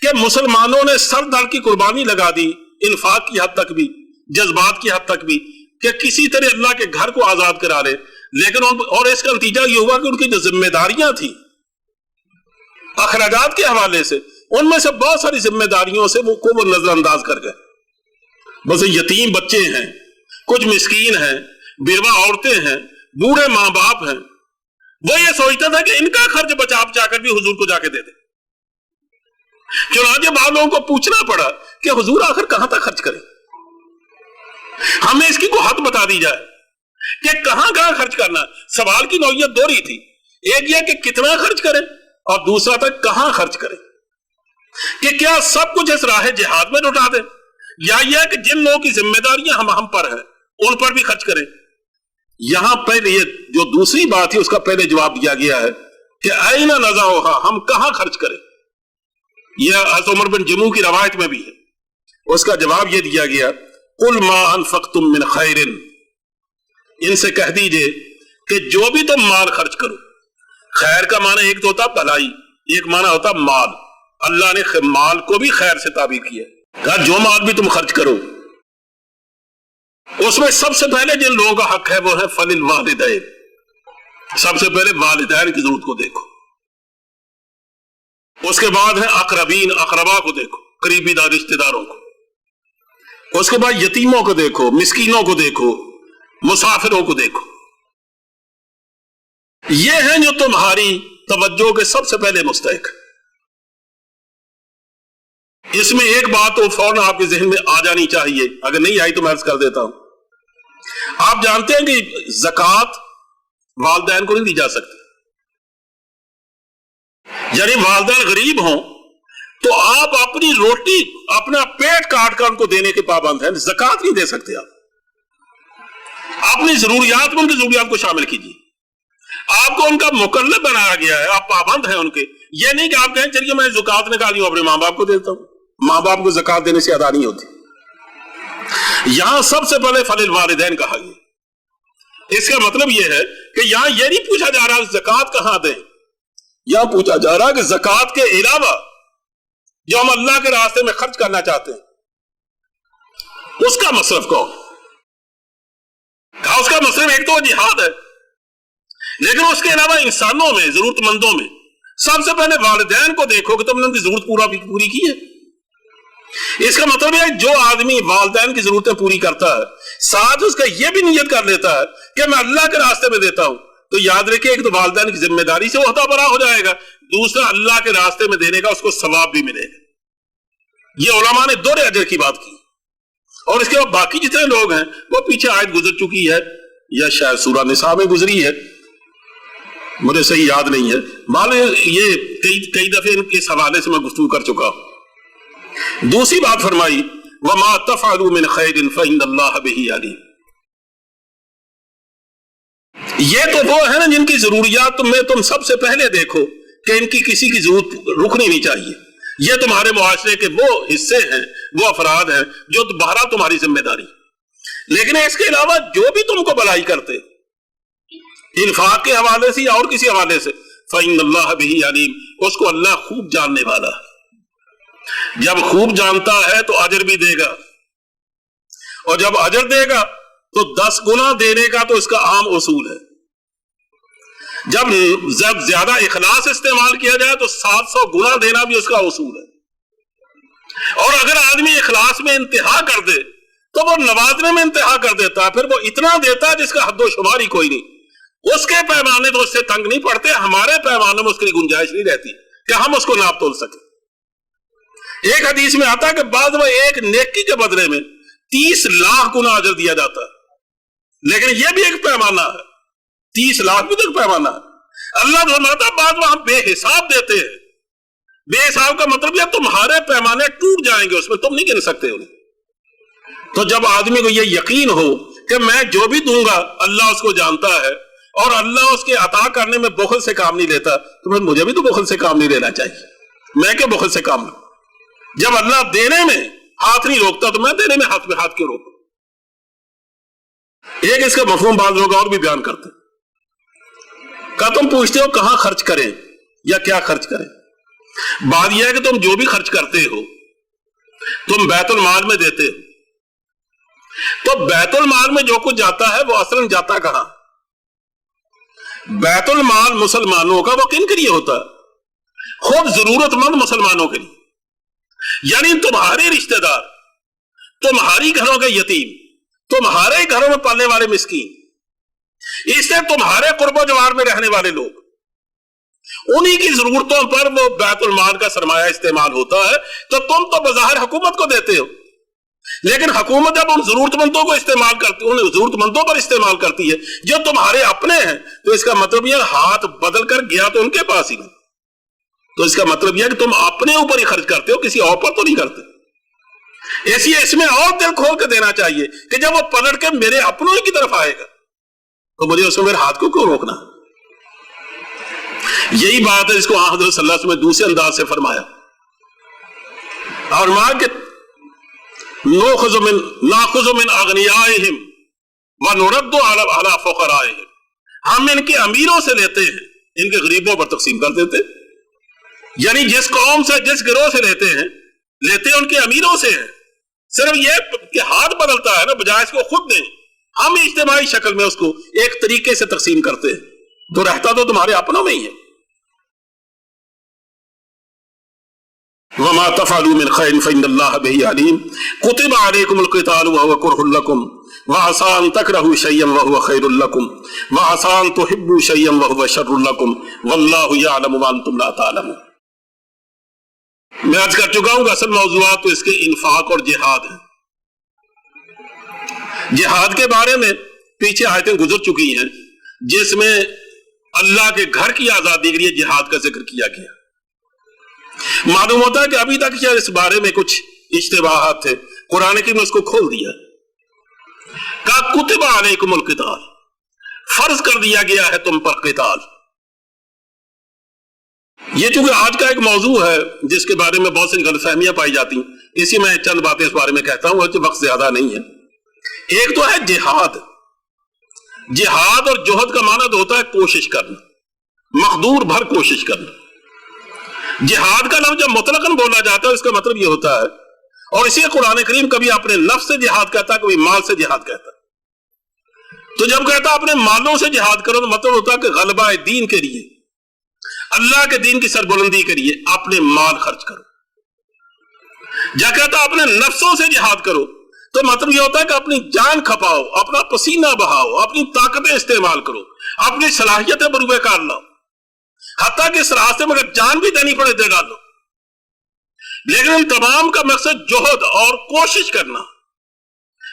کہ مسلمانوں نے سر در کی قربانی لگا دی، انفاق کی حد تک بھی، جذبات کی حد تک بھی، کہ کسی طرح اللہ کے گھر کو آزاد کرا لے. لیکن اور اس کا نتیجہ یہ ہوا کہ ان کی جو ذمہ داریاں تھیں اخراجات کے حوالے سے، ان میں سے بہت ساری ذمہ داریوں سے وہ نظر انداز کر گئے. بس یتیم بچے ہیں، کچھ مسکین ہیں، بیوہ عورتیں ہیں، بوڑھے ماں باپ ہیں. وہ یہ سوچتا تھا کہ ان کا خرچ بچا کر بھی حضور کو جا کے دے دے. چنانچہ بعض لوگوں کو پوچھنا پڑا کہ حضور آخر کہاں تک خرچ کریں، ہمیں اس کی کو حد بتا دی جائے کہ کہاں کہاں خرچ کرنا. سوال کی نوعیت دو رہی تھی، ایک یہ کہ کتنا خرچ کریں اور دوسرا تھا کہاں خرچ کریں. کہ کیا سب کچھ اس راہ جہاد میں لٹا دیں، یا یہ کہ جن لوگوں کی ذمہ داریاں ہم پر ہیں ان پر بھی خرچ کریں. یہاں پہلے یہ جو دوسری بات ہے اس کا پہلے جواب دیا گیا ہے کہ اینا نزعوھا، ہم کہاں خرچ کریں. یہ حضرت عمر بن جموح کی روایت میں بھی ہے. اس کا جواب یہ دیا گیا قل ما انفقتم من خیر، ان سے کہہ دیجئے کہ جو بھی تم مال خرچ کرو، خیر کا معنی ایک تو ہوتا بھلائی، ایک معنی ہوتا مال. اللہ نے مال کو بھی خیر سے تعبیر کیا، کہا جو مال بھی تم خرچ کرو اس میں سب سے پہلے جن لوگوں کا حق ہے وہ ہے فللوالدین. سب سے پہلے والدین کی ضرورت کو دیکھو، اس کے بعد ہے اقربین، اقربا کو دیکھو، قریبی دار رشتہ داروں کو، اس کے بعد یتیموں کو دیکھو، مسکینوں کو دیکھو، مسافروں کو دیکھو. یہ ہیں جو تمہاری توجہ کے سب سے پہلے مستحق. اس میں ایک بات تو فوراً آپ کے ذہن میں آ جانی چاہیے، اگر نہیں آئی تو میں عرض کر دیتا ہوں. آپ جانتے ہیں کہ زکوٰۃ والدین کو نہیں دی جا سکتی. یعنی والدین غریب ہوں تو آپ اپنی روٹی، اپنا پیٹ کاٹ کر ان کو دینے کے پابند ہیں، زکوٰۃ نہیں دے سکتے. آپ اپنی ضروریات میں ان کی ضروریات کو شامل کیجیے. آپ کو ان کا مکلف بنایا گیا ہے، آپ پابند ہیں ان کے. یہ نہیں کہ آپ کہیں چلیے میں زکوٰۃ نکالی ہوں اپنے ماں باپ کو دیتا ہوں. ماں باپ کو زکوٰۃ دینے سے ادا نہیں ہوتی. یہاں سب سے پہلے فللوالدین کہا گیا. اس کا مطلب یہ ہے کہ یہاں یہ نہیں پوچھا جا رہا زکوٰۃ کہاں دیں، یہاں پوچھا جا رہا کہ زکوٰۃ کے علاوہ جو ہم اللہ کے راستے میں خرچ کرنا چاہتے ہیں اس کا مصرف کون. اس کا مصرف ایک تو جہاد ہے، لیکن اس کے علاوہ انسانوں میں، ضرورت مندوں میں سب سے پہلے والدین کو دیکھو کہ تم نے ان کی ضرورت پوری کی ہے. اس کا مطلب ہے جو آدمی والدین کی ضرورتیں پوری کرتا ہے، ساتھ اس کا یہ بھی نیت کر لیتا ہے کہ میں اللہ کے راستے میں دیتا ہوں، تو یاد رکھے ایک تو والدین کی ذمہ داری سے عہدہ برا ہو جائے گا، دوسرا اللہ کے راستے میں دینے کا اس کو ثواب بھی ملے گا. یہ علماء نے دوہرے اجر کی بات کی. اور اس کے بعد باقی جتنے لوگ ہیں وہ پیچھے آیت گزر چکی ہے، یا شاید سورہ نساء میں گزری ہے، مجھے صحیح یاد نہیں ہے. یہ کئی دفعے ان کے حوالے سے میں گفتگو کر چکا ہوں. دوسری بات فرمائی وَمَا تَفْعَلُوا مِنْ خَيْرٍ فَإِنَّ اللَّهَ بِهِ عَلِيمٌ. یہ تو وہ ہے نا جن کی ضروریات میں تم سب سے پہلے دیکھو کہ ان کی کسی کی ضرورت رکنی نہیں چاہیے. یہ تمہارے معاشرے کے وہ حصے ہیں، وہ افراد ہیں جو بہرحال تمہاری ذمہ داری. لیکن اس کے علاوہ جو بھی تم کو بھلائی کرتے، انفاق کے حوالے سے یا اور کسی حوالے سے، فَإِنَّ اللَّهَ بِهِ عَلِيمٌ، اس کو اللہ خوب جاننے والا ہے. جب خوب جانتا ہے تو اجر بھی دے گا، اور جب اجر دے گا تو 10 گنا دینے کا تو اس کا عام اصول ہے. جب زیادہ اخلاص استعمال کیا جائے تو 700 گنا دینا بھی اس کا اصول ہے. اور اگر آدمی اخلاص میں انتہا کر دے تو وہ نوازنے میں انتہا کر دیتا ہے، پھر وہ اتنا دیتا ہے جس کا حد و شمار ہی کوئی نہیں. اس کے پیمانے تو اس سے تنگ نہیں پڑتے، ہمارے پیمانے میں اس کی گنجائش نہیں رہتی کہ ہم اس کو ناپ تول سکیں. ایک حدیث میں آتا ہے کہ بعد میں ایک نیکی کے بدلے میں 30 لاکھ گنا اجر دیا جاتا ہے. لیکن یہ بھی ایک پیمانہ ہے، 30 لاکھ بھی تو ایک پیمانہ ہے. اللہ فرماتا ہے بعد میں ہم بے حساب دیتے ہیں. بے حساب کا مطلب یہ تمہارے پیمانے ٹوٹ جائیں گے، اس میں تم نہیں گن سکتے انہیں. تو جب آدمی کو یہ یقین ہو کہ میں جو بھی دوں گا اللہ اس کو جانتا ہے اور اللہ اس کے عطا کرنے میں بخل سے کام نہیں لیتا، تو پھر مجھے بھی تو بخل سے کام نہیں لینا چاہیے. میں کیا بخل سے کام لوں؟ جب اللہ دینے میں ہاتھ نہیں روکتا تو میں دینے میں ہاتھ کیوں روکوں؟ ایک اس کا مفہوم بعض لوگ اور بھی بیان کرتے ہیں کہ تم پوچھتے ہو کہاں خرچ کریں یا کیا خرچ کریں. بات یہ ہے کہ تم جو بھی خرچ کرتے ہو تم بیت المال میں دیتے ہو، تو بیت المال میں جو کچھ جاتا ہے وہ اصلاً جاتا کہاں؟ بیت المال مسلمانوں کا وہ کن کے لیے ہوتا ہے؟ خود ضرورت مند مسلمانوں کے لیے. یعنی تمہارے رشتہ دار، تمہاری گھروں کے یتیم، تمہارے گھروں میں پالنے والے مسکین، اس سے تمہارے قرب و جوار میں رہنے والے لوگ، انہی کی ضرورتوں پر وہ بیت المال کا سرمایہ استعمال ہوتا ہے. تو تم تو بظاہر حکومت کو دیتے ہو، لیکن حکومت جب ان ضرورت مندوں کو استعمال کرتی، ان ضرورت مندوں پر استعمال کرتی ہے جو تمہارے اپنے ہیں، تو اس کا مطلب یہ ہاتھ بدل کر گیا تو ان کے پاس ہی نہیں. تو اس کا مطلب یہ کہ تم اپنے اوپر ہی خرچ کرتے ہو، کسی اور پر تو نہیں کرتے. اس میں اور دل کھول کے دینا چاہیے کہ جب وہ پلٹ کے میرے اپنوں کی طرف آئے گا تو مجھے اس میں میرے ہاتھ کو کیوں روکنا؟ یہی بات ہے جس کو حضرت صلی اللہ علیہ وسلم نے دوسرے انداز سے فرمایا، اور ماں کہ ناخذ من اغنیائہم ونرد علی فقرائہم، ہم ان کے امیروں سے لیتے ہیں، ان کے غریبوں پر تقسیم کر دیتے، یعنی جس قوم سے جس گروہ سے لیتے ہیں ان کے امیروں سے ہیں، صرف یہ کہ ہاتھ بدلتا ہے نا، بجائے اس کو خود دیں، ہم اجتماعی شکل میں اس کو ایک طریقے سے تقسیم کرتے ہیں، تو رہتا تو تمہارے اپنوں میں ہی ہے۔ وما تفعلوا من خير فإن الله به عليم كتب عليكم القتال وهو كره لكم وعسى أن تكرهوا شيئا وهو خير لكم وعسى أن تحبوا شيئا وهو شر لكم والله يعلم وأنتم لا تعلمون۔ میں عرض کر چکا ہوں کہ اصل موضوعات تو اس کے انفاق اور جہاد ہیں۔ جہاد کے بارے میں پیچھے آیتیں گزر چکی ہیں جس میں اللہ کے گھر کی آزادی کے لیے جہاد کا ذکر کیا گیا۔ معلوم ہوتا ہے کہ ابھی تک اس بارے میں کچھ اشتباہات تھے، قرآن کریم نے اس کو کھول دیا کہ کتب علیکم القتال، فرض کر دیا گیا ہے تم پر قتال۔ یہ چونکہ آج کا ایک موضوع ہے جس کے بارے میں بہت سی غلط فہمیاں پائی جاتی ہیں، اسی میں چند باتیں اس بارے میں کہتا ہوں، وقت زیادہ نہیں ہے۔ ایک تو ہے جہاد۔ جہاد اور جہد کا معنی تو ہوتا ہے کوشش کرنا، مقدور بھر کوشش کرنا۔ جہاد کا لفظ جب مطلقاً بولا جاتا ہے اس کا مطلب یہ ہوتا ہے، اور اسی قرآن کریم کبھی اپنے نفس سے جہاد کہتا ہے، کبھی مال سے جہاد کہتا ہے۔ تو جب کہتا ہے اپنے مالوں سے جہاد کرو تو مطلب ہوتا ہے کہ غلبہ دین کے لیے، اللہ کے دین کی سربلندی کے لیے اپنے مال خرچ کرو۔ جب کہتا ہے اپنے نفسوں سے جہاد کرو تو مطلب یہ ہوتا ہے کہ اپنی جان کھپاؤ، اپنا پسینہ بہاؤ، اپنی طاقتیں استعمال کرو، اپنی صلاحیتیں بروئے کار لاؤ، حتیٰ کہ اس راستے میں اگر جان بھی دینی پڑے دے ڈالو۔ لیکن ان تمام کا مقصد جہد اور کوشش کرنا۔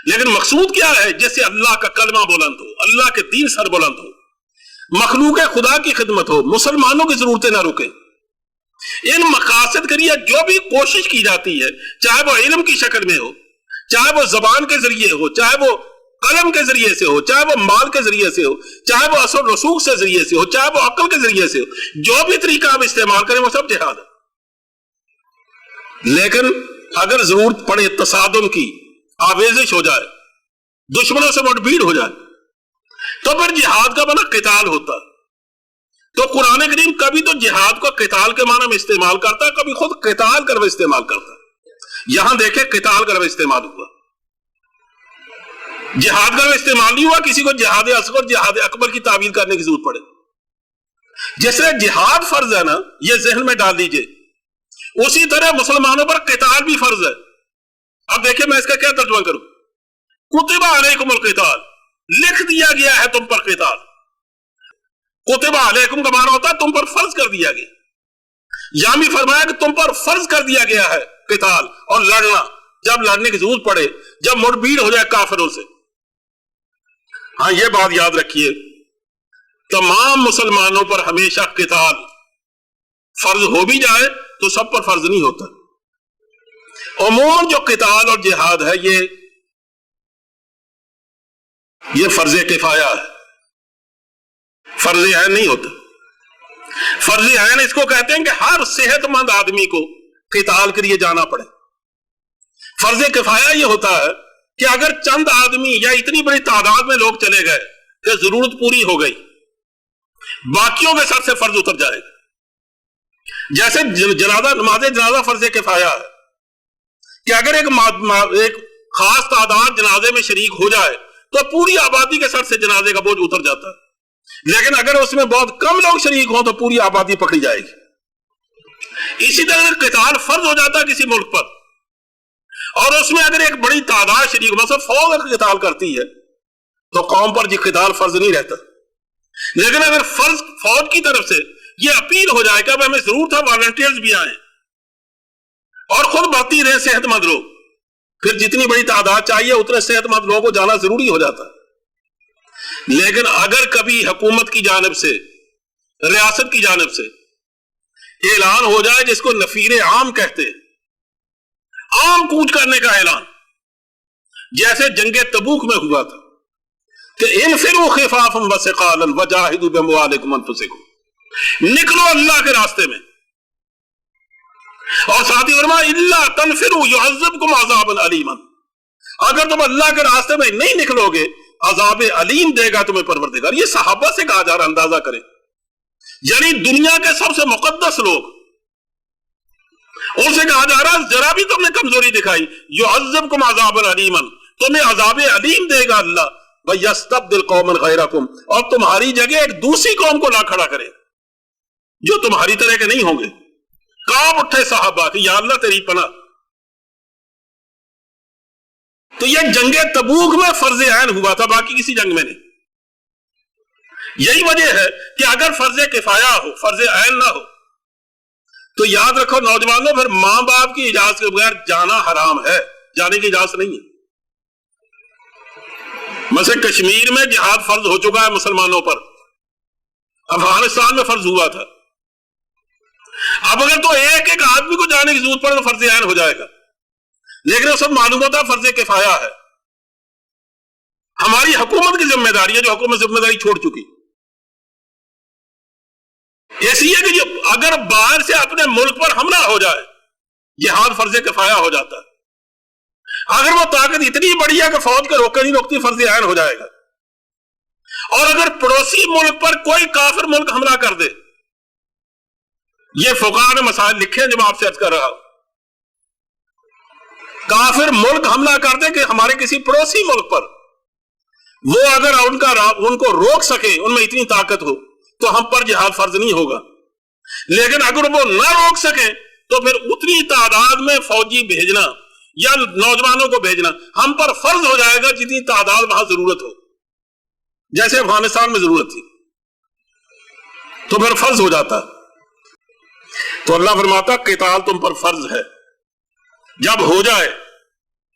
لیکن مقصود کیا ہے؟ جس سے اللہ کا کلمہ بلند ہو، اللہ کے دین سر بلند ہو، مخلوق خدا کی خدمت ہو، مسلمانوں کی ضرورتیں نہ رکیں۔ ان مقاصد کے لیے جو بھی کوشش کی جاتی ہے، چاہے وہ علم کی شکل میں ہو، چاہے وہ زبان کے ذریعے ہو، چاہے وہ قلم کے ذریعے سے ہو، چاہے وہ مال کے ذریعے سے ہو، چاہے وہ اثر رسوخ سے ذریعے سے ہو، چاہے وہ عقل کے ذریعے سے ہو، جو بھی طریقہ آپ استعمال کریں وہ سب جہاد ہے۔ لیکن اگر ضرورت پڑے تصادم کی، آویزش ہو جائے، دشمنوں سے مٹ بھیڑ ہو جائے، تو پھر جہاد کا معنی قتال ہوتا ہے۔ تو قرآن کریم کبھی تو جہاد کو قتال کے معنی میں استعمال کرتا ہے، کبھی خود قتال کر وہ استعمال کرتا ہے۔ یہاں دیکھیں قتال کر وہ استعمال ہوا، جہاد کا وہ استعمال نہیں ہوا۔ کسی کو جہاد اصغر جہاد اکبر کی تعبیر کرنے کی ضرورت پڑے، جس طرح جہاد فرض ہے نا، یہ ذہن میں ڈال دیجئے، اسی طرح مسلمانوں پر قتال بھی فرض ہے۔ اب دیکھیں میں اس کا کیا ترجمہ کروں۔ کتب علیکم القتال، لکھ دیا گیا ہے تم پر قتال۔ کتب علیکم کا معنی ہوتا ہے تم پر فرض کر دیا گیا۔ یہاں بھی فرمایا کہ تم پر فرض کر دیا گیا ہے قتال اور لڑنا، جب لڑنے کی ضرورت پڑے، جب مڑ بھیڑ ہو جائے کافروں سے۔ ہاں یہ بات یاد رکھیے، تمام مسلمانوں پر ہمیشہ قتال فرض ہو بھی جائے تو سب پر فرض نہیں ہوتا۔ عموماً جو قتال اور جہاد ہے یہ فرض کفایہ ہے، فرض عین نہیں ہوتا۔ فرض عین اس کو کہتے ہیں کہ ہر صحت مند آدمی کو قتال کے لیے جانا پڑے۔ فرض کفایہ یہ ہوتا ہے کہ اگر چند آدمی یا اتنی بڑی تعداد میں لوگ چلے گئے کہ ضرورت پوری ہو گئی، باقیوں کے سر سے فرض اتر جائے گا۔ جیسے نماز جنازہ فرض کفایہ ہے کہ اگر ایک خاص تعداد جنازے میں شریک ہو جائے تو پوری آبادی کے سر سے جنازے کا بوجھ اتر جاتا ہے، لیکن اگر اس میں بہت کم لوگ شریک ہوں تو پوری آبادی پکڑی جائے گی۔ اسی طرح قتال فرض ہو جاتا ہے کسی ملک پر، اور اس میں اگر ایک بڑی تعداد شریک، مثلا فوج اگر قتال کرتی ہے تو قوم پر جی قتال فرض نہیں رہتا۔ لیکن اگر فرض فوج کی طرف سے یہ اپیل ہو جائے کہ اب ہمیں ضرورت ہے والنٹیئرز بھی آئیں اور خود بڑھتی رہے صحت مند لوگ، پھر جتنی بڑی تعداد چاہیے اتنے صحت مند لوگوں کو جانا ضروری ہو جاتا ہے۔ لیکن اگر کبھی حکومت کی جانب سے، ریاست کی جانب سے اعلان ہو جائے جس کو نفیر عام کہتے ہیں، عام کوچ کرنے کا اعلان، جیسے جنگ تبوک میں ہوا تھا، کہ انفروا خفافا وثقالا وجاہدوا باموالکم وانفسکم، نکلو اللہ کے راستے میں. اور ساتھ ہی فرمایا الا تنفروا يعذبكم عذابا علیما، اگر تم اللہ کے راستے میں نہیں نکلو گے عذاب علیم دے گا تمہیں پروردگار. یہ صحابہ سے کہا جا رہا، اندازہ کریں، یعنی دنیا کے سب سے مقدس لوگ، ان سے کہا جا رہا ذرا بھی تم نے کمزوری دکھائی يعذبكم عذابا علیما، تمہیں عذاب علیم دے گا اللہ. وَيَسْتَبْدِلْ قَوْمًا غَيْرَكُمْ، اور تمہاری جگہ ایک دوسری قوم کو لا کھڑا کرے جو تمہاری طرح کے نہیں ہوں گے. کانپ اٹھے صحابہ کہ یا اللہ تیری پناہ. تو یہ جنگ تبوک میں فرض عین ہوا تھا، باقی کسی جنگ میں نہیں. یہی وجہ ہے کہ اگر فرض کفایہ ہو، فرض عین نہ ہو، تو یاد رکھو نوجوانوں، پھر ماں باپ کی اجازت کے بغیر جانا حرام ہے، جانے کی اجازت نہیں ہے. مثلا کشمیر میں جہاد فرض ہو چکا ہے مسلمانوں پر، افغانستان میں فرض ہوا تھا. اب اگر تو ایک ایک آدمی کو جانے کی ضرورت پڑے تو فرض عین ہو جائے گا، لیکن وہ سب معلوم ہوتا ہے فرض کفایہ ہے. ہماری حکومت کی ذمہ داری ہے، جو حکومت ذمہ داری چھوڑ چکی. ایسی ہے کہ جو اگر باہر سے اپنے ملک پر حملہ ہو جائے جہاد فرض کفایہ ہو جاتا ہے. اگر وہ طاقت اتنی بڑی ہے کہ فوج کو روکے نہیں روکتی، فرض عین ہو جائے گا. اور اگر پڑوسی ملک پر کوئی کافر ملک حملہ کر دے، یہ فقہاء نے مسائل لکھے ہیں جو میں آپ سے عرض کر رہا ہوں، کافر ملک حملہ کر دے کہ ہمارے کسی پڑوسی ملک پر، وہ اگر ان کو روک سکے، ان میں اتنی طاقت ہو، تو ہم پر جہاد فرض نہیں ہوگا. لیکن اگر وہ نہ روک سکے تو پھر اتنی تعداد میں فوجی بھیجنا یا نوجوانوں کو بھیجنا ہم پر فرض ہو جائے گا جتنی تعداد وہاں ضرورت ہو. جیسے افغانستان میں ضرورت تھی تو پھر فرض ہو جاتا. تو اللہ فرماتا قتال تم پر فرض ہے. جب ہو جائے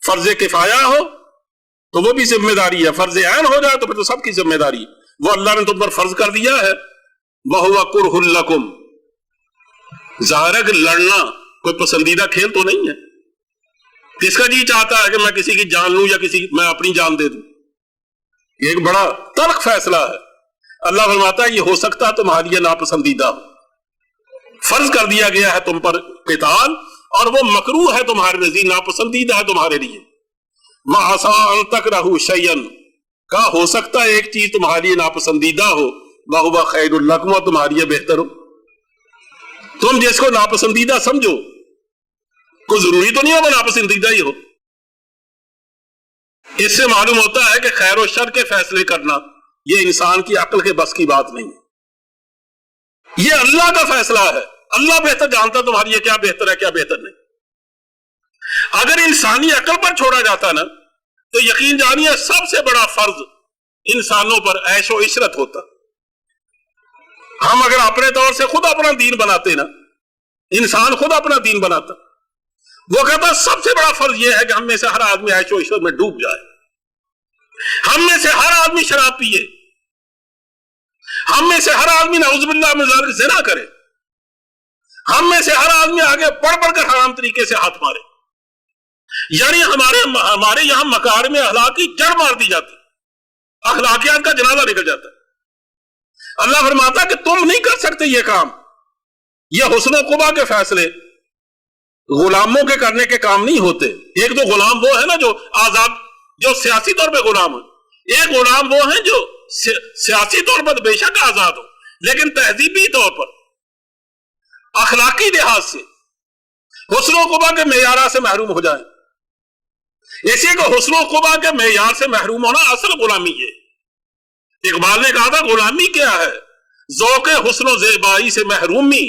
فرض کفایہ ہو تو وہ بھی ذمہ داری ہے، فرض عین ہو جائے تو پھر تو سب کی ذمہ داری وہ اللہ نے تم پر فرض کر دیا ہے. وَهُوَ كُرْهٌ لَكُمْ، ظاہر ہے کہ لڑنا کوئی پسندیدہ کھیل تو نہیں ہے. کس کا جی چاہتا ہے کہ میں کسی کی جان لوں یا میں اپنی جان دے دوں؟ یہ ایک بڑا تلخ فیصلہ ہے. اللہ فرماتا ہے یہ ہو سکتا ہے تمہارے لیے ناپسندیدہ ہو. فرض کر دیا گیا ہے تم پر قتال، اور وہ مکروہ ہے تمہارے نزدیک، ناپسندیدہ ہے تمہارے لیے. وَعَسَىٰ أَن تَكْرَهُوا شَيْئًا، کا ہو سکتا ہے ایک چیز تمہارے لیے ناپسندیدہ ہو، وَهُوَ خَيْرٌ لَكُمْ، اور تمہارے لیے بہتر ہو. تم جس کو ناپسندیدہ سمجھو، کوئی ضروری تو نہیں ہو وہ ناپسندیدہ ہی ہو. اس سے معلوم ہوتا ہے کہ خیر و شر کے فیصلے کرنا یہ انسان کی عقل کے بس کی بات نہیں ہے، یہ اللہ کا فیصلہ ہے. اللہ بہتر جانتا تمہاری کیا بہتر ہے کیا بہتر نہیں. اگر انسانی عقل پر چھوڑا جاتا نا تو یقین جانیے سب سے بڑا فرض انسانوں پر عیش و عشرت ہوتا. ہم اگر اپنے طور سے خود اپنا دین بناتے نا، انسان خود اپنا دین بناتا، وہ کہتا سب سے بڑا فرض یہ ہے کہ ہم میں سے ہر آدمی عیش و عشرت میں ڈوب جائے، ہم میں سے ہر آدمی شراب پیے، ہم میں سے ہر آدمی نعوذ باللہ من ذالک زنا کرے، ہم میں سے ہر آدمی آگے بڑھ بڑھ کر حرام طریقے سے ہاتھ مارے. یعنی ہمارے یہاں مکارم اخلاق کی جڑ مار دی جاتی، اخلاقیات کا جنازہ نکل جاتا ہے. اللہ فرماتا کہ تم نہیں کر سکتے یہ کام. یہ حسن و قبا کے فیصلے غلاموں کے کرنے کے کام نہیں ہوتے. ایک تو غلام وہ ہے نا جو آزاد، جو سیاسی طور پہ غلام ہے. ایک غلام وہ ہیں جو سیاسی طور پر بے شک آزاد ہو لیکن تہذیبی طور پر اخلاقی لحاظ سے حسن و قبا کے معیار سے محروم ہو جائیں. اسی کو حسن و قبا کے معیار سے محروم ہونا اصل غلامی ہے. اقبال نے کہا تھا غلامی کیا ہے؟ ذوق حسن و زیبائی سے محرومی،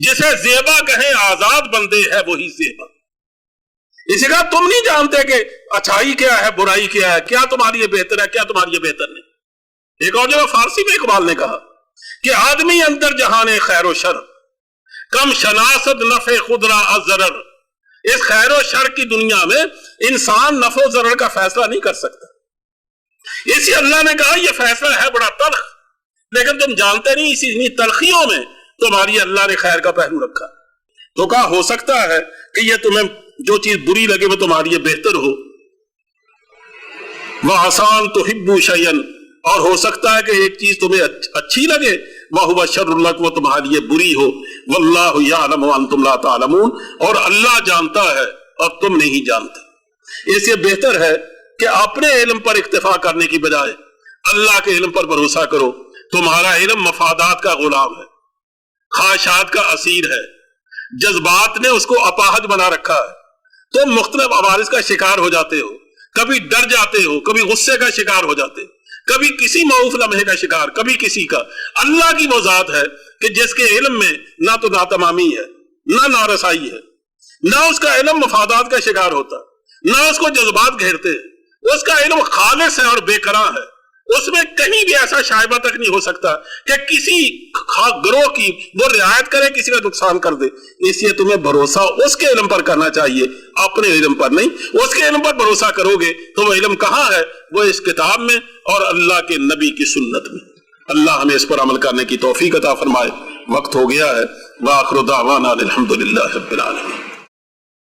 جسے زیبا کہیں آزاد بندے ہے وہی زیبا. اسی کا تم نہیں جانتے کہ اچھائی کیا ہے برائی کیا ہے، کیا تمہارے لیے بہتر ہے کیا تمہارے لیے بہتر نہیں. ایک اور جگہ فارسی میں اقبال نے کہا کہ آدمی اندر جہان خیر و شر کم شناست نفع خود را از ضرر. اس خیر و شر کی دنیا میں انسان نفع و ضرر کا فیصلہ نہیں کر سکتا. اسی اللہ نے کہا یہ فیصلہ ہے بڑا تلخ، لیکن تم جانتے نہیں اسی تلخیوں میں تمہاری اللہ نے خیر کا پہلو رکھا. تو کہا ہو سکتا ہے کہ یہ تمہیں جو چیز بری لگے وہ تمہاری بہتر ہو. وَعَسَىٰ أَن تُحِبُّوا شَيْئًا، اور ہو سکتا ہے کہ ایک چیز تمہیں اچھی لگے، وَهُوَ شَرٌّ لَكُمْ، وہ تمہارے لیے بری ہو، وَاللَّهُ يَعْلَمُ وَأَنْتُمْ لَا تَعْلَمُونَ، اور اللہ جانتا ہے اور تم نہیں جانتے۔ اس سے بہتر ہے کہ اپنے علم پر اکتفا کرنے کی بجائے اللہ کے علم پر بھروسہ کرو۔ تمہارا علم مفادات کا غلام ہے، خواہشات کا اسیر ہے، جذبات نے اس کو اپاہج بنا رکھا ہے۔ تم مختلف عوارض کا شکار ہو جاتے ہو، کبھی ڈر جاتے ہو، کبھی غصے کا شکار ہو جاتے ہو، کبھی کسی معوف لمحے کا شکار، کبھی کسی کا۔ اللہ کی وہ ذات ہے کہ جس کے علم میں نہ تو ناتمامی ہے، نہ نارسائی ہے، نہ اس کا علم مفادات کا شکار ہوتا، نہ اس کو جذبات گھیرتے، اس کا علم خالص ہے اور بے کراں ہے۔ اس میں کہیں بھی ایسا شائبہ تک نہیں ہو سکتا کہ کسی گروہ کی وہ رعایت کرے، کسی کا نقصان کر دے۔ اس لیے تمہیں بھروسہ اس کے علم پر کرنا چاہیے، اپنے علم پر نہیں۔ اس کے علم پر بھروسہ کرو گے تو وہ علم کہاں ہے؟ وہ اس کتاب میں اور اللہ کے نبی کی سنت میں۔ اللہ ہمیں اس پر عمل کرنے کی توفیق عطا فرمائے۔ وقت ہو گیا ہے۔ وآخر دعوانا الحمدللہ رب العالمین۔